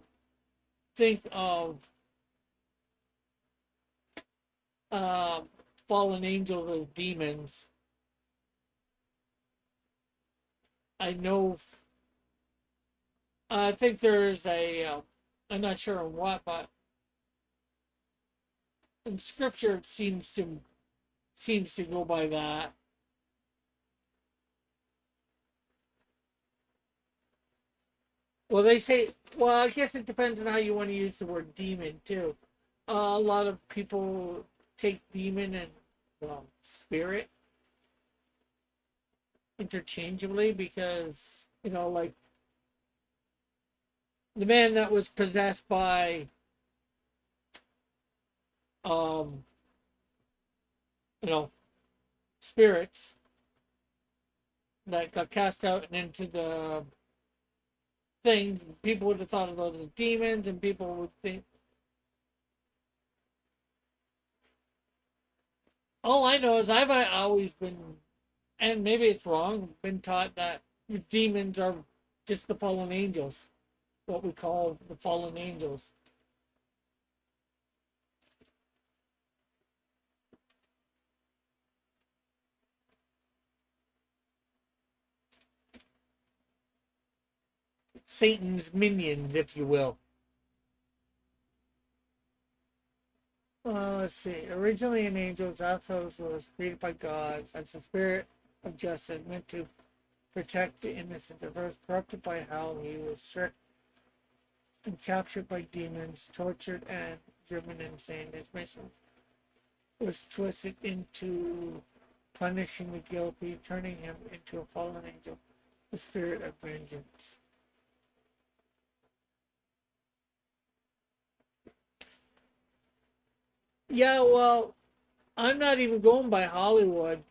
think of uh, fallen angels as demons. I know. I think there's I'm not sure on what, but in Scripture it seems to go by that. Well, they say. Well, I guess it depends on how you want to use the word demon too. A lot of people take demon and spirit interchangeably because like the man that was possessed by um, you know, spirits that got cast out and into the thing, people would have thought of those as demons, and people would think. All I know is I've always been, and maybe it's wrong, been taught that demons are just the fallen angels, what we call the fallen angels. Satan's minions, if you will. Let's see. Originally an angel, Zathos was created by God as the spirit of justice, meant to protect the innocent. The first corrupted by hell, he was stripped and captured by demons, tortured and driven insane. His mission was twisted into punishing the guilty, turning him into a fallen angel, the spirit of vengeance. Yeah, well, I'm not even going by Hollywood.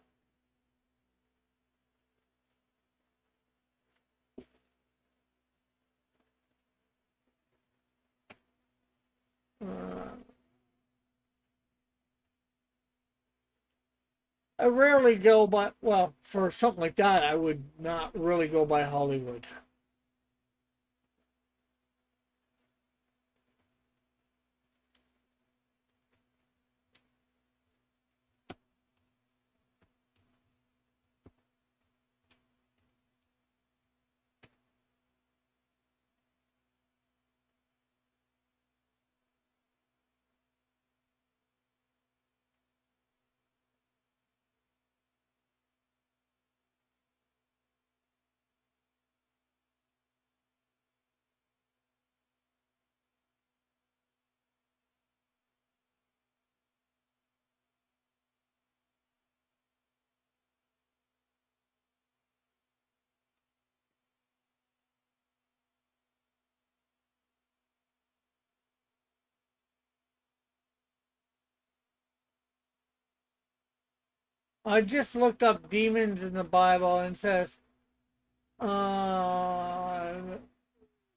Uh, I rarely go by, well, for something like that, I would not really go by Hollywood. I just looked up demons in the Bible and it says, uh,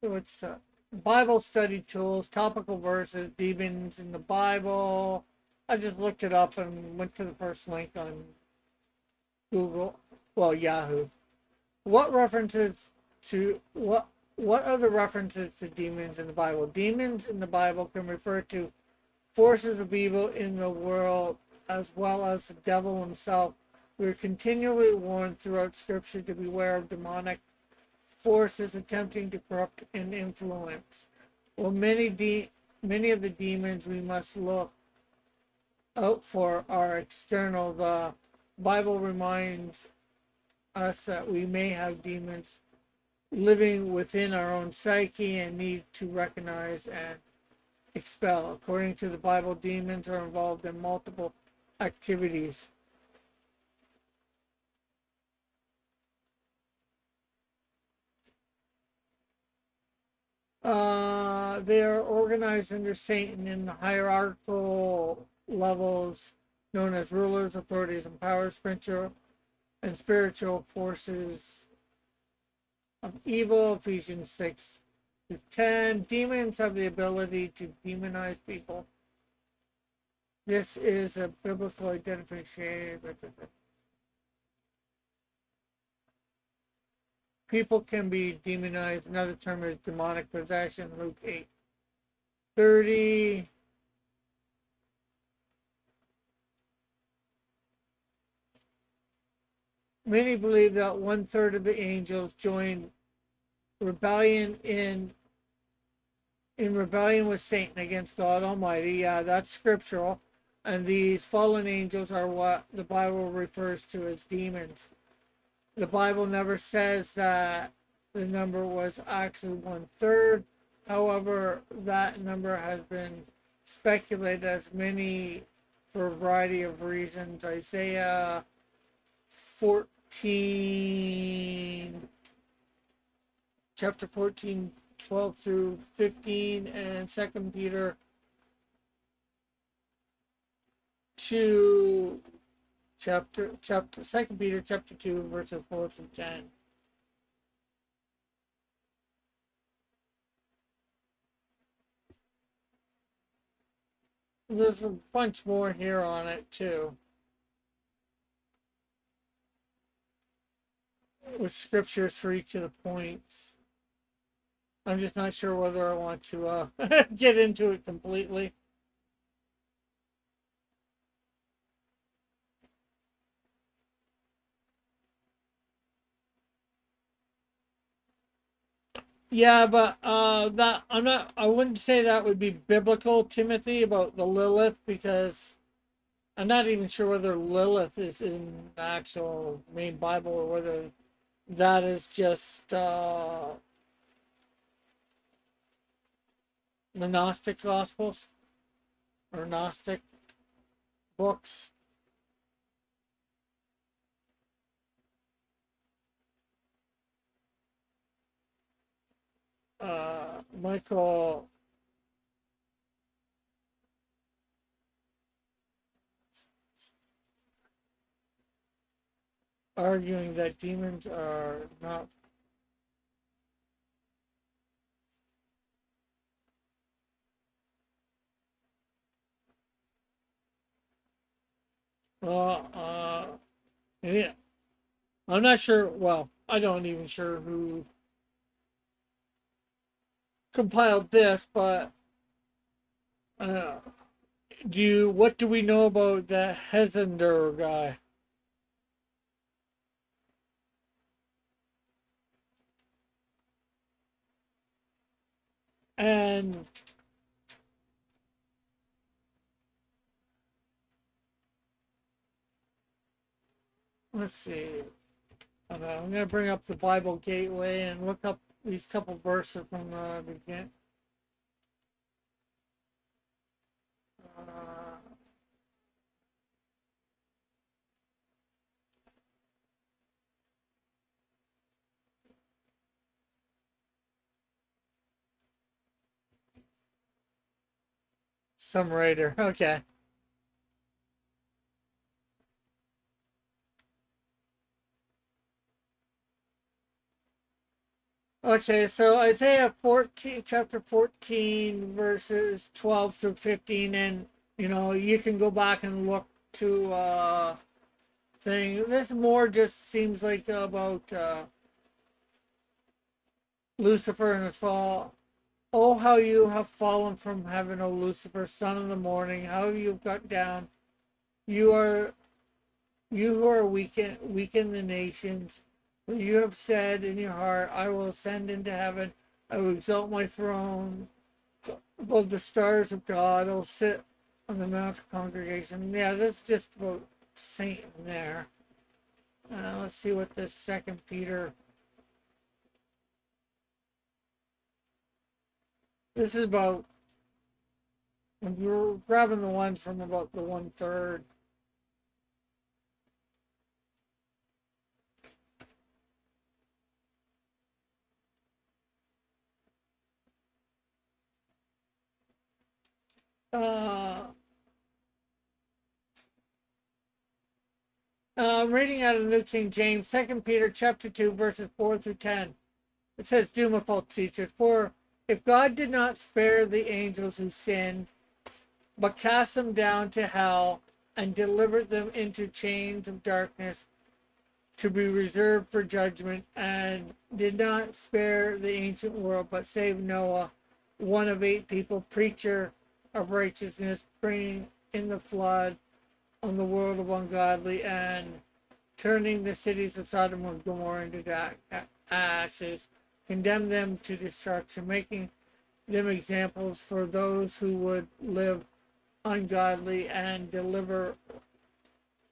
it's Bible study tools, topical verses, demons in the Bible. I just looked it up and went to the first link on Google, well, Yahoo. What references to what are the references to demons in the Bible? Demons in the Bible can refer to forces of evil in the world as well as the devil himself. We are continually warned throughout Scripture to beware of demonic forces attempting to corrupt and influence. Well, many of the demons we must look out for are external. The Bible reminds us that we may have demons living within our own psyche and need to recognize and expel. According to the Bible, demons are involved in multiple activities. They are organized under Satan in the hierarchical levels known as rulers, authorities, and powers, spiritual forces of evil. Ephesians 6-10. Demons have the ability to demonize people. This is a biblical identification. People can be demonized. Another term is demonic possession. Luke 8:30. Many believe that 1/3 of the angels joined rebellion in rebellion with Satan against God Almighty. Yeah, that's scriptural. And these fallen angels are what the Bible refers to as demons. The Bible never says that the number was actually 1/3. However, that number has been speculated as many for a variety of reasons. Isaiah 14, chapter 14, 12 through 15, and 2 Peter 2, chapter 2 Peter chapter 2, verses 4 through 10. There's a bunch more here on it too, with scriptures for each of the points. I'm just not sure whether I want to get into it completely. Yeah, but that I'm not. I wouldn't say that would be biblical, Timothy, about the Lilith, because I'm not even sure whether Lilith is in the actual main Bible or whether that is just the Gnostic Gospels or Gnostic books. Michael arguing that demons are not. Uh, uh, yeah. I'm not sure. Well, I don't even sure who compiled this, but uh, what do we know about the Hesender guy? And let's see. I'm going to bring up the Bible Gateway and look up these couple verses from the beginning. Uh, some writer. Okay. Okay, so Isaiah 14, chapter 14, verses 12 through 15, and you can go back and look to thing. This more just seems like about Lucifer and his fall. Oh, how you have fallen from heaven, O Lucifer, son of the morning! How you've got down! You are you who are weaken the nations. For you have said in your heart, I will ascend into heaven. I will exalt my throne above the stars of God. I'll sit on the mount of congregation. Yeah, that's just about Satan there. Let's see what this Second Peter. This is about. We're grabbing the ones from about the 1/3. Uh, I'm reading out of the New King James, 2 Peter chapter 2, verses 4 through 10. It says, "Do my fault teachers, for if God did not spare the angels who sinned, but cast them down to hell and delivered them into chains of darkness to be reserved for judgment, and did not spare the ancient world, but saved Noah, one of 8 people, preacher of righteousness, bringing in the flood on the world of ungodly, and turning the cities of Sodom and Gomorrah into ashes, condemned them to destruction, making them examples for those who would live ungodly, and deliver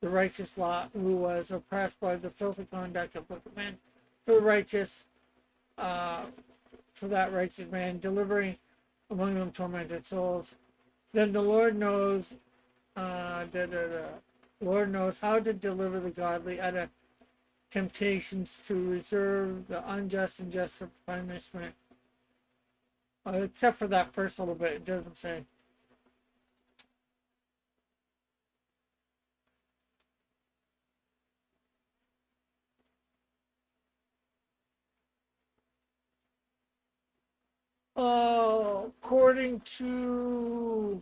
the righteous Lot, who was oppressed by the filthy conduct of wicked men, for the righteous, for that righteous man, delivering among them tormented souls. Then the Lord knows, Lord knows how to deliver the godly out of temptations, to reserve the unjust and just for punishment. Except for that first little bit, it doesn't say. According to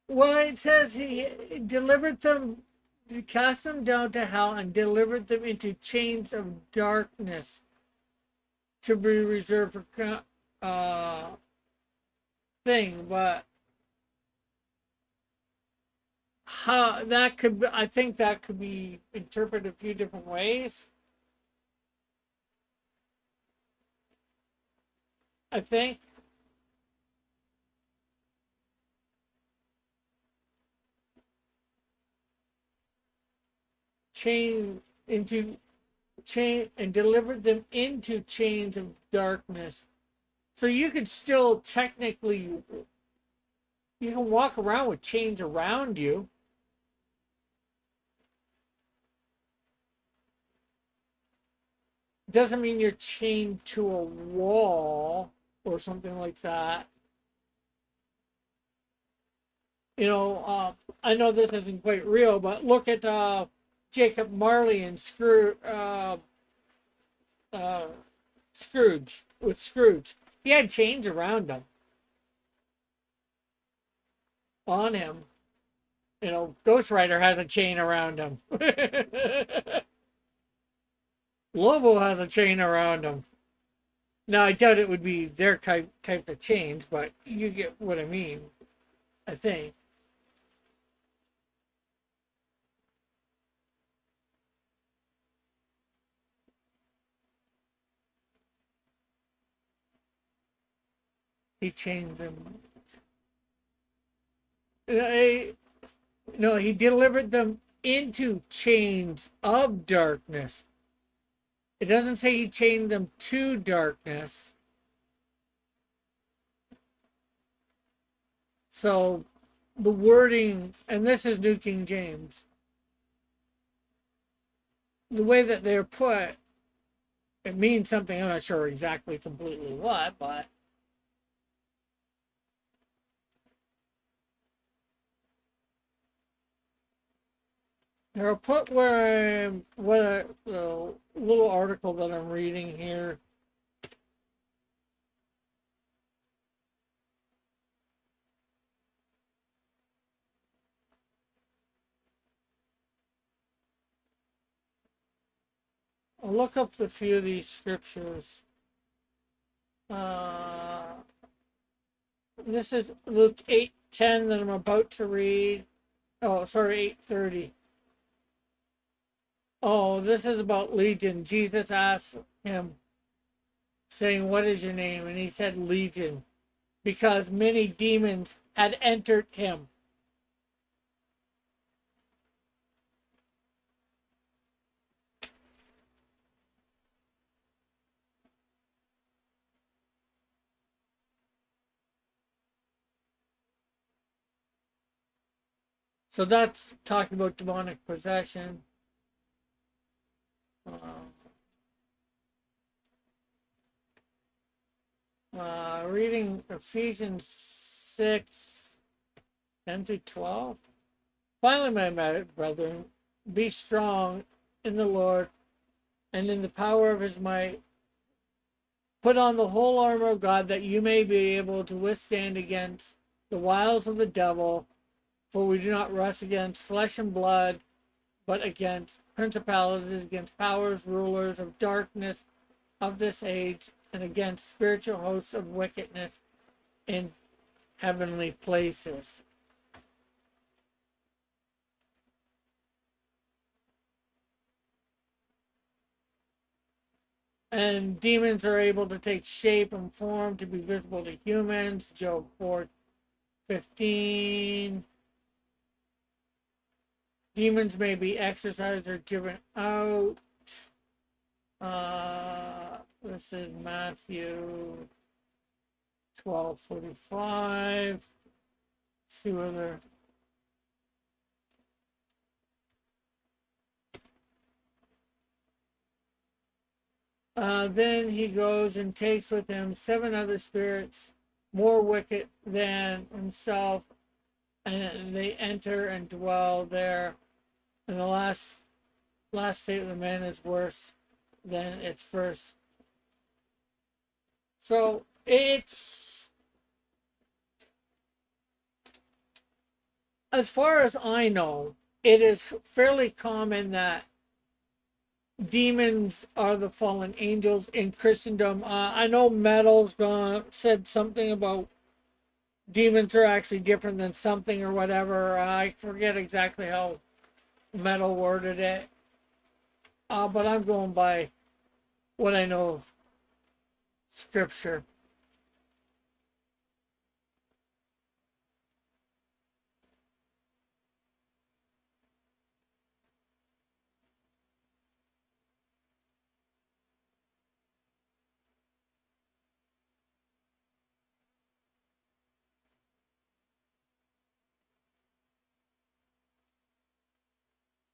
well, it says he delivered them, he cast them down to hell and delivered them into chains of darkness to be reserved for thing. But how that could be, I think that could be interpreted a few different ways. I think chain into chain and delivered them into chains of darkness. So you could still technically, you can walk around with chains around you. Doesn't mean you're chained to a wall or something like that. I know this isn't quite real, but look at Jacob Marley and Scrooge with Scrooge. He had chains around him, on him. You know, Ghost Rider has a chain around him. Lobo has a chain around him. Now, I doubt it would be their type of chains, but you get what I mean, I think. He chained them. No, he delivered them into chains of darkness. It doesn't say he chained them to darkness. So the wording, and this is New King James, the way that they're put, it means something. I'm not sure exactly completely what, but they're put where what a little article that I'm reading here. I'll look up a few of these scriptures. This is Luke 8:10 that I'm about to read. Oh, sorry, 8:30. Oh, this is about Legion. Jesus asked him, saying, "What is your name?" And he said, "Legion," because many demons had entered him. So that's talking about demonic possession. Reading Ephesians 6:10-12. Finally, my brethren, be strong in the Lord and in the power of his might. Put on the whole armor of God that you may be able to withstand against the wiles of the devil. For we do not wrestle against flesh and blood, but against principalities, against powers, rulers of darkness of this age, and against spiritual hosts of wickedness in heavenly places. And demons are able to take shape and form to be visible to humans. Job 4:15. Demons may be exorcised or driven out. This is Matthew 12:45. See whether then he goes and takes with him 7 other spirits more wicked than himself, and they enter and dwell there. And the last state of the man is worse than its first. So it's, as far as I know, it is fairly common that demons are the fallen angels in Christendom. I know Metal's said something about demons are actually different than something or whatever. I forget exactly how Metal worded it, but I'm going by what I know of Scripture.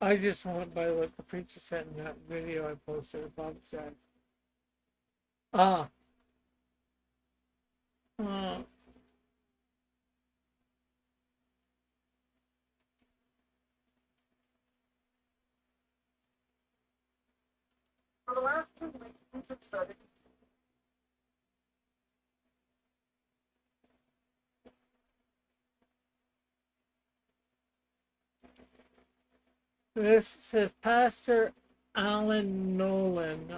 I just went by what the preacher said in that video I posted. Bob said, ah, uh, For the last 2 weeks, we've been studying This says Pastor Alan Nolan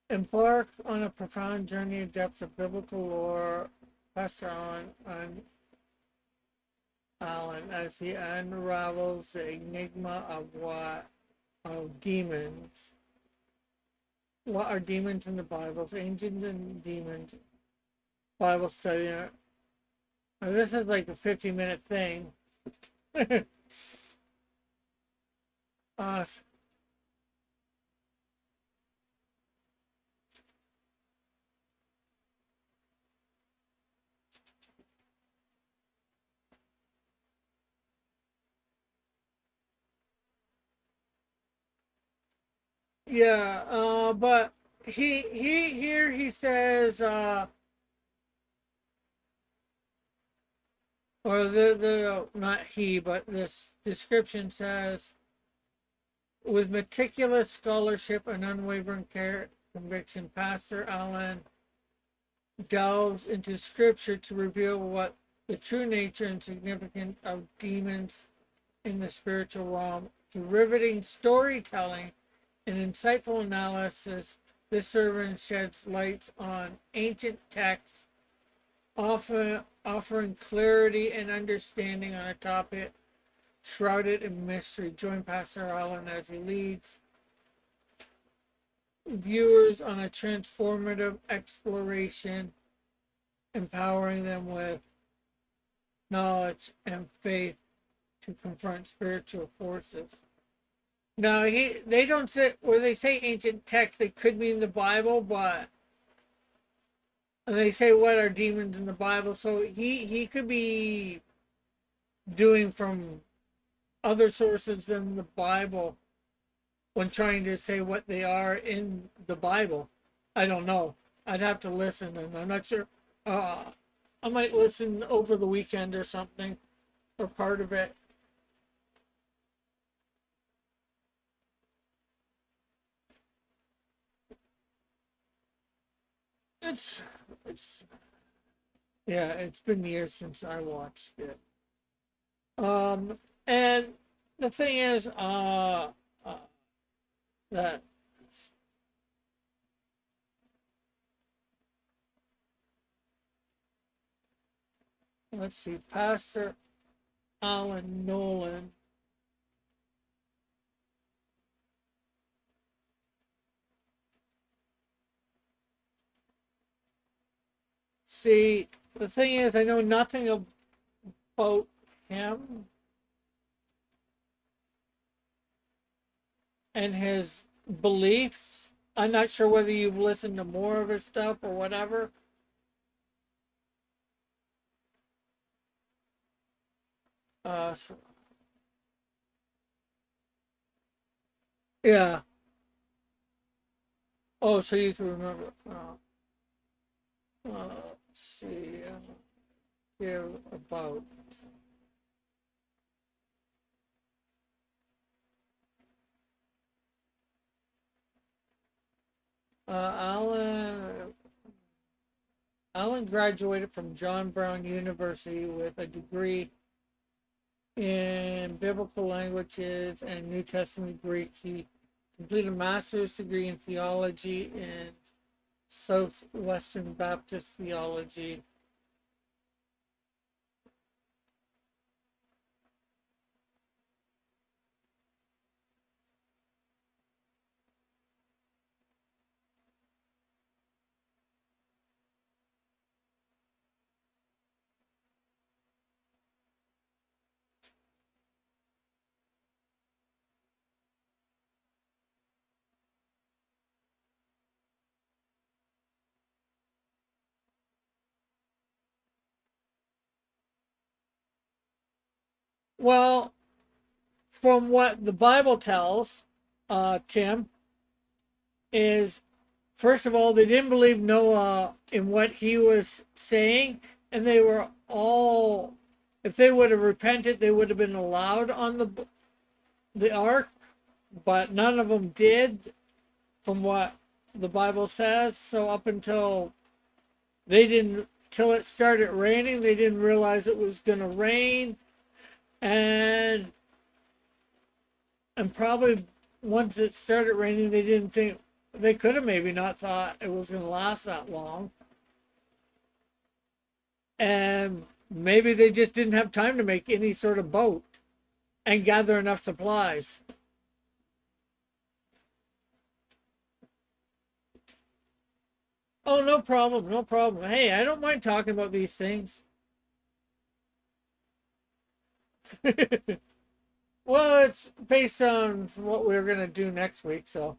embarked on a profound journey in depths of biblical lore. Pastor Alan, as he unravels the enigma of demons. What are demons in the Bible? Ancients and demons. Bible study. Now, this is like a 50-minute thing. uh, yeah, but he says, or the not he, but this description says, with meticulous scholarship and unwavering conviction, Pastor Allen delves into scripture to reveal what the true nature and significance of demons in the spiritual realm. Through riveting storytelling and insightful analysis, this sermon sheds light on ancient texts, often offering clarity and understanding on a topic shrouded in mystery. Join Pastor Allen as he leads viewers on a transformative exploration, empowering them with knowledge and faith to confront spiritual forces. Now, they don't say, where they say ancient texts, they could mean the Bible, but and they say what are demons in the Bible, so he could be doing from other sources than the Bible when trying to say what they are in the Bible. I don't know. I'd have to listen, and I'm not sure. I might listen over the weekend or something, or part of it. It's yeah, it's been years since I watched it. And the thing is, that let's see, Pastor Alan Nolan. See, the thing is, I know nothing about him and his beliefs. I'm not sure whether you've listened to more of his stuff or whatever. So, yeah. Oh, so you can remember. Let's see. Here about. Alan graduated from John Brown University with a degree in biblical languages and New Testament Greek. He completed a master's degree in theology and Southwestern Baptist theology. Well, from what the Bible tells, Tim, is first of all, they didn't believe Noah in what he was saying, and they were all, if they would have repented, they would have been allowed on the ark, but none of them did, from what the Bible says. So up until till it started raining, they didn't realize it was going to rain, and probably once it started raining, they didn't think they could have maybe not thought it was going to last that long, and maybe they just didn't have time to make any sort of boat and gather enough supplies. Oh, no problem, no problem. Hey, I don't mind talking about these things. Well, it's based on what we're gonna do next week, so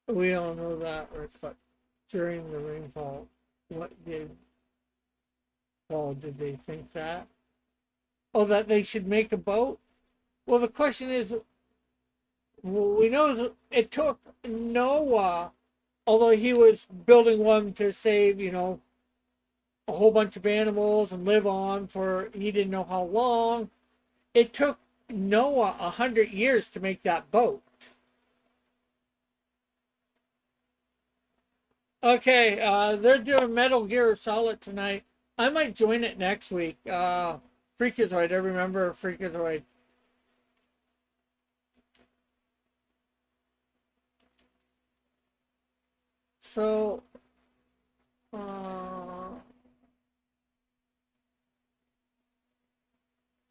we all know that, Rick. But during the rainfall, what did fall? Did they think that? Oh, that they should make a boat? Well, the question is, we know it took Noah, although he was building one to save, a whole bunch of animals and live on for he didn't know how long. It took Noah 100 years to make that boat. Okay, they're doing Metal Gear Solid tonight. I might join it next week. Freakazoid, I remember Freakazoid. So, uh,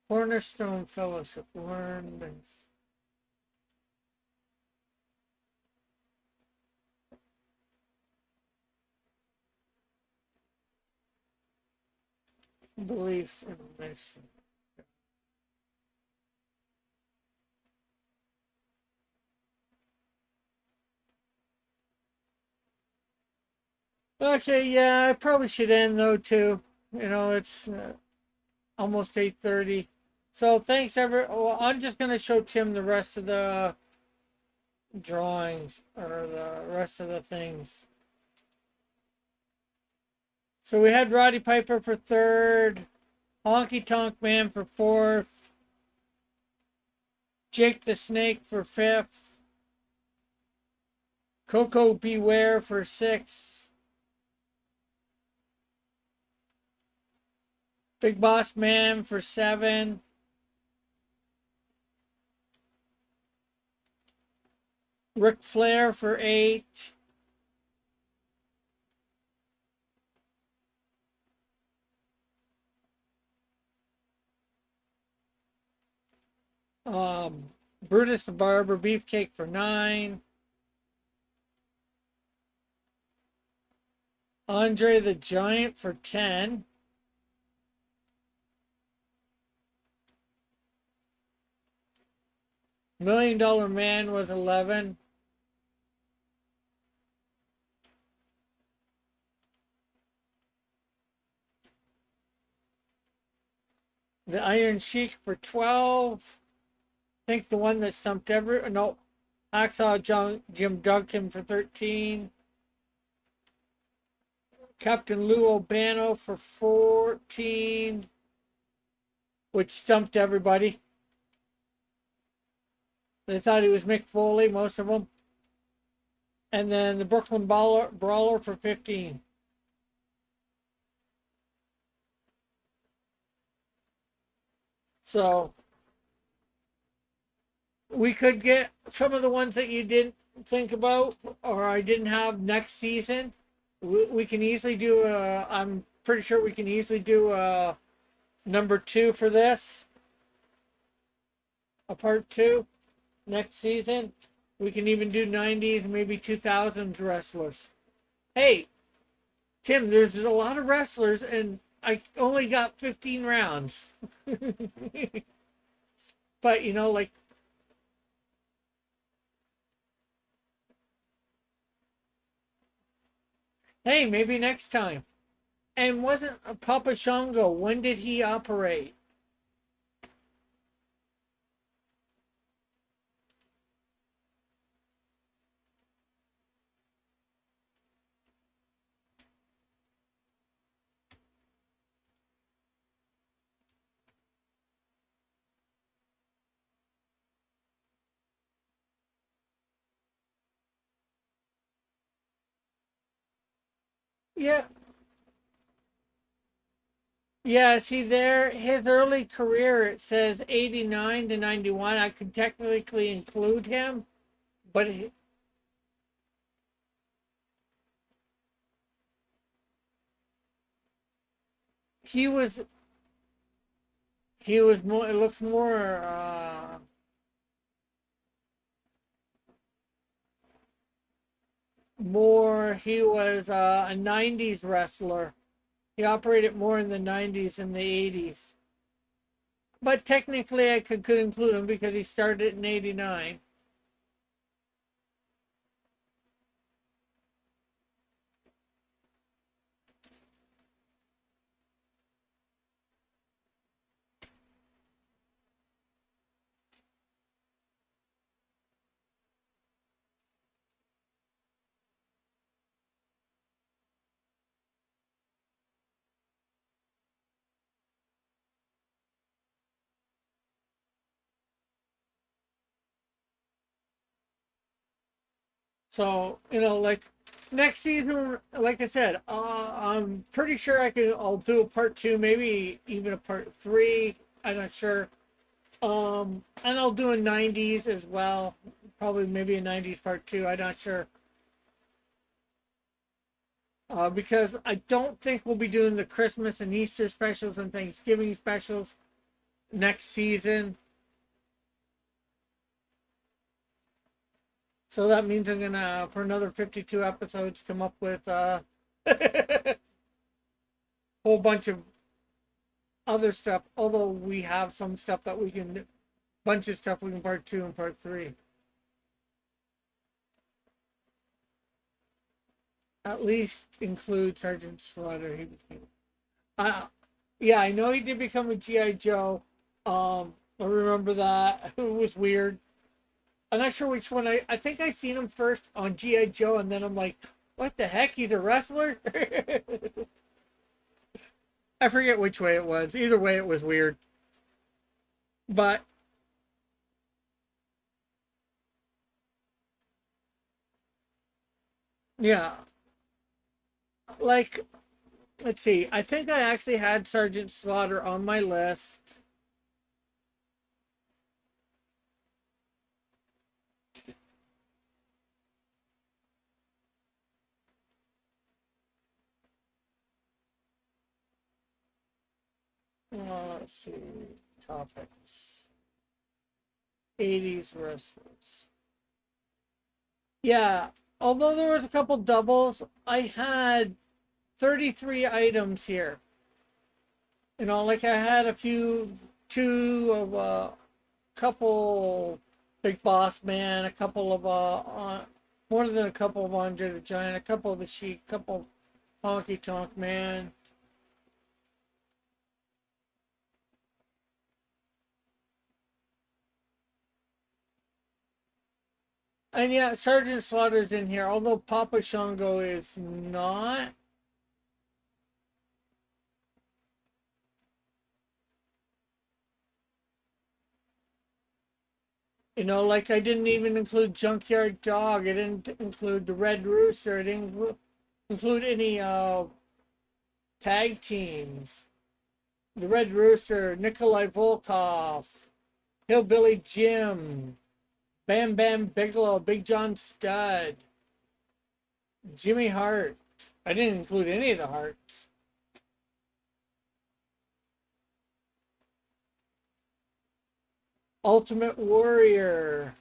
Cornerstone Fellowship learned. Beliefs and mission. Okay, yeah, I probably should end though too. It's almost 8:30. So thanks well, I'm just gonna show Tim the rest of the drawings or the rest of the things. So we had Roddy Piper for third, Honky Tonk Man for fourth, Jake the Snake for fifth, Coco Beware for sixth, Big Boss Man for seven, Ric Flair for eight, Brutus the Barber Beefcake for nine, Andre the Giant for 10, Million Dollar Man was 11, the Iron Sheik for 12. I think the one that stumped no, Hacksaw Jim Duggan for 13. Captain Lou Albano for 14, which stumped everybody. They thought he was Mick Foley, most of them. And then the Brooklyn Brawler for 15. So we could get some of the ones that you didn't think about or I didn't have next season. We can easily do I'm pretty sure we can easily do a number 2 for this. A part 2 next season. We can even do 90s, maybe 2000s wrestlers. Hey, Tim, there's a lot of wrestlers and I only got 15 rounds. But, like, hey, maybe next time. And wasn't Papa Shango, when did he operate? Yeah. Yeah, see there, his early career, it says 89 to 91. I could technically include him, but he was he was more, it looks more, he was a 90s wrestler. He operated more in the 90s and the 80s. But technically I could include him because he started in 89. So, like next season, like I said, I'm pretty sure I'll do a part two, maybe even a part three. I'm not sure. And I'll do a 90s as well. Probably maybe a 90s part two. I'm not sure. Because I don't think we'll be doing the Christmas and Easter specials and Thanksgiving specials next season. So that means I'm gonna, for another 52 episodes, come up with a whole bunch of other stuff. Although we have some stuff that we can, bunch of stuff we can part two and part three. At least include Sergeant Slaughter. Uh, yeah, I know he did become a GI Joe. I remember that. It was weird. I'm not sure which one. I think I seen him first on GI Joe, and then I'm like, what the heck? He's a wrestler. I forget which way it was. Either way, it was weird. But yeah, like let's see. I think I actually had Sergeant Slaughter on my list. Let's see. Topics. 80s wrestlers. Yeah. Although there was a couple doubles, I had 33 items here. Like I had two of a couple Big Boss Man, a couple of more than a couple of Andre the Giant, a couple of the Sheik, a couple of Honky Tonk Man. And yeah, Sergeant Slaughter's in here, although Papa Shango is not. Like I didn't even include Junkyard Dog. I didn't include the Red Rooster. I didn't include any tag teams. The Red Rooster, Nikolai Volkov, Hillbilly Jim, Bam Bam Bigelow, Big John Studd, Jimmy Hart. I didn't include any of the Harts. Ultimate Warrior.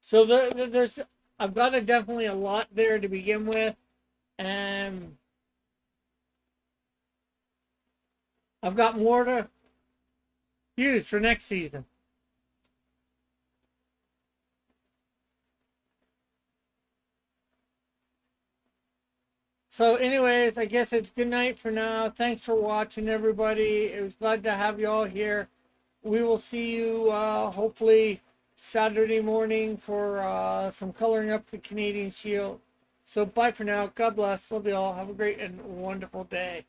So there's, I've got definitely a lot there to begin with, and I've got more to use for next season. So, anyways, I guess it's good night for now. Thanks for watching, everybody. It was glad to have you all here. We will see you hopefully Saturday morning for some coloring up the Canadian Shield. So, bye for now. God bless. Love you all. Have a great and wonderful day.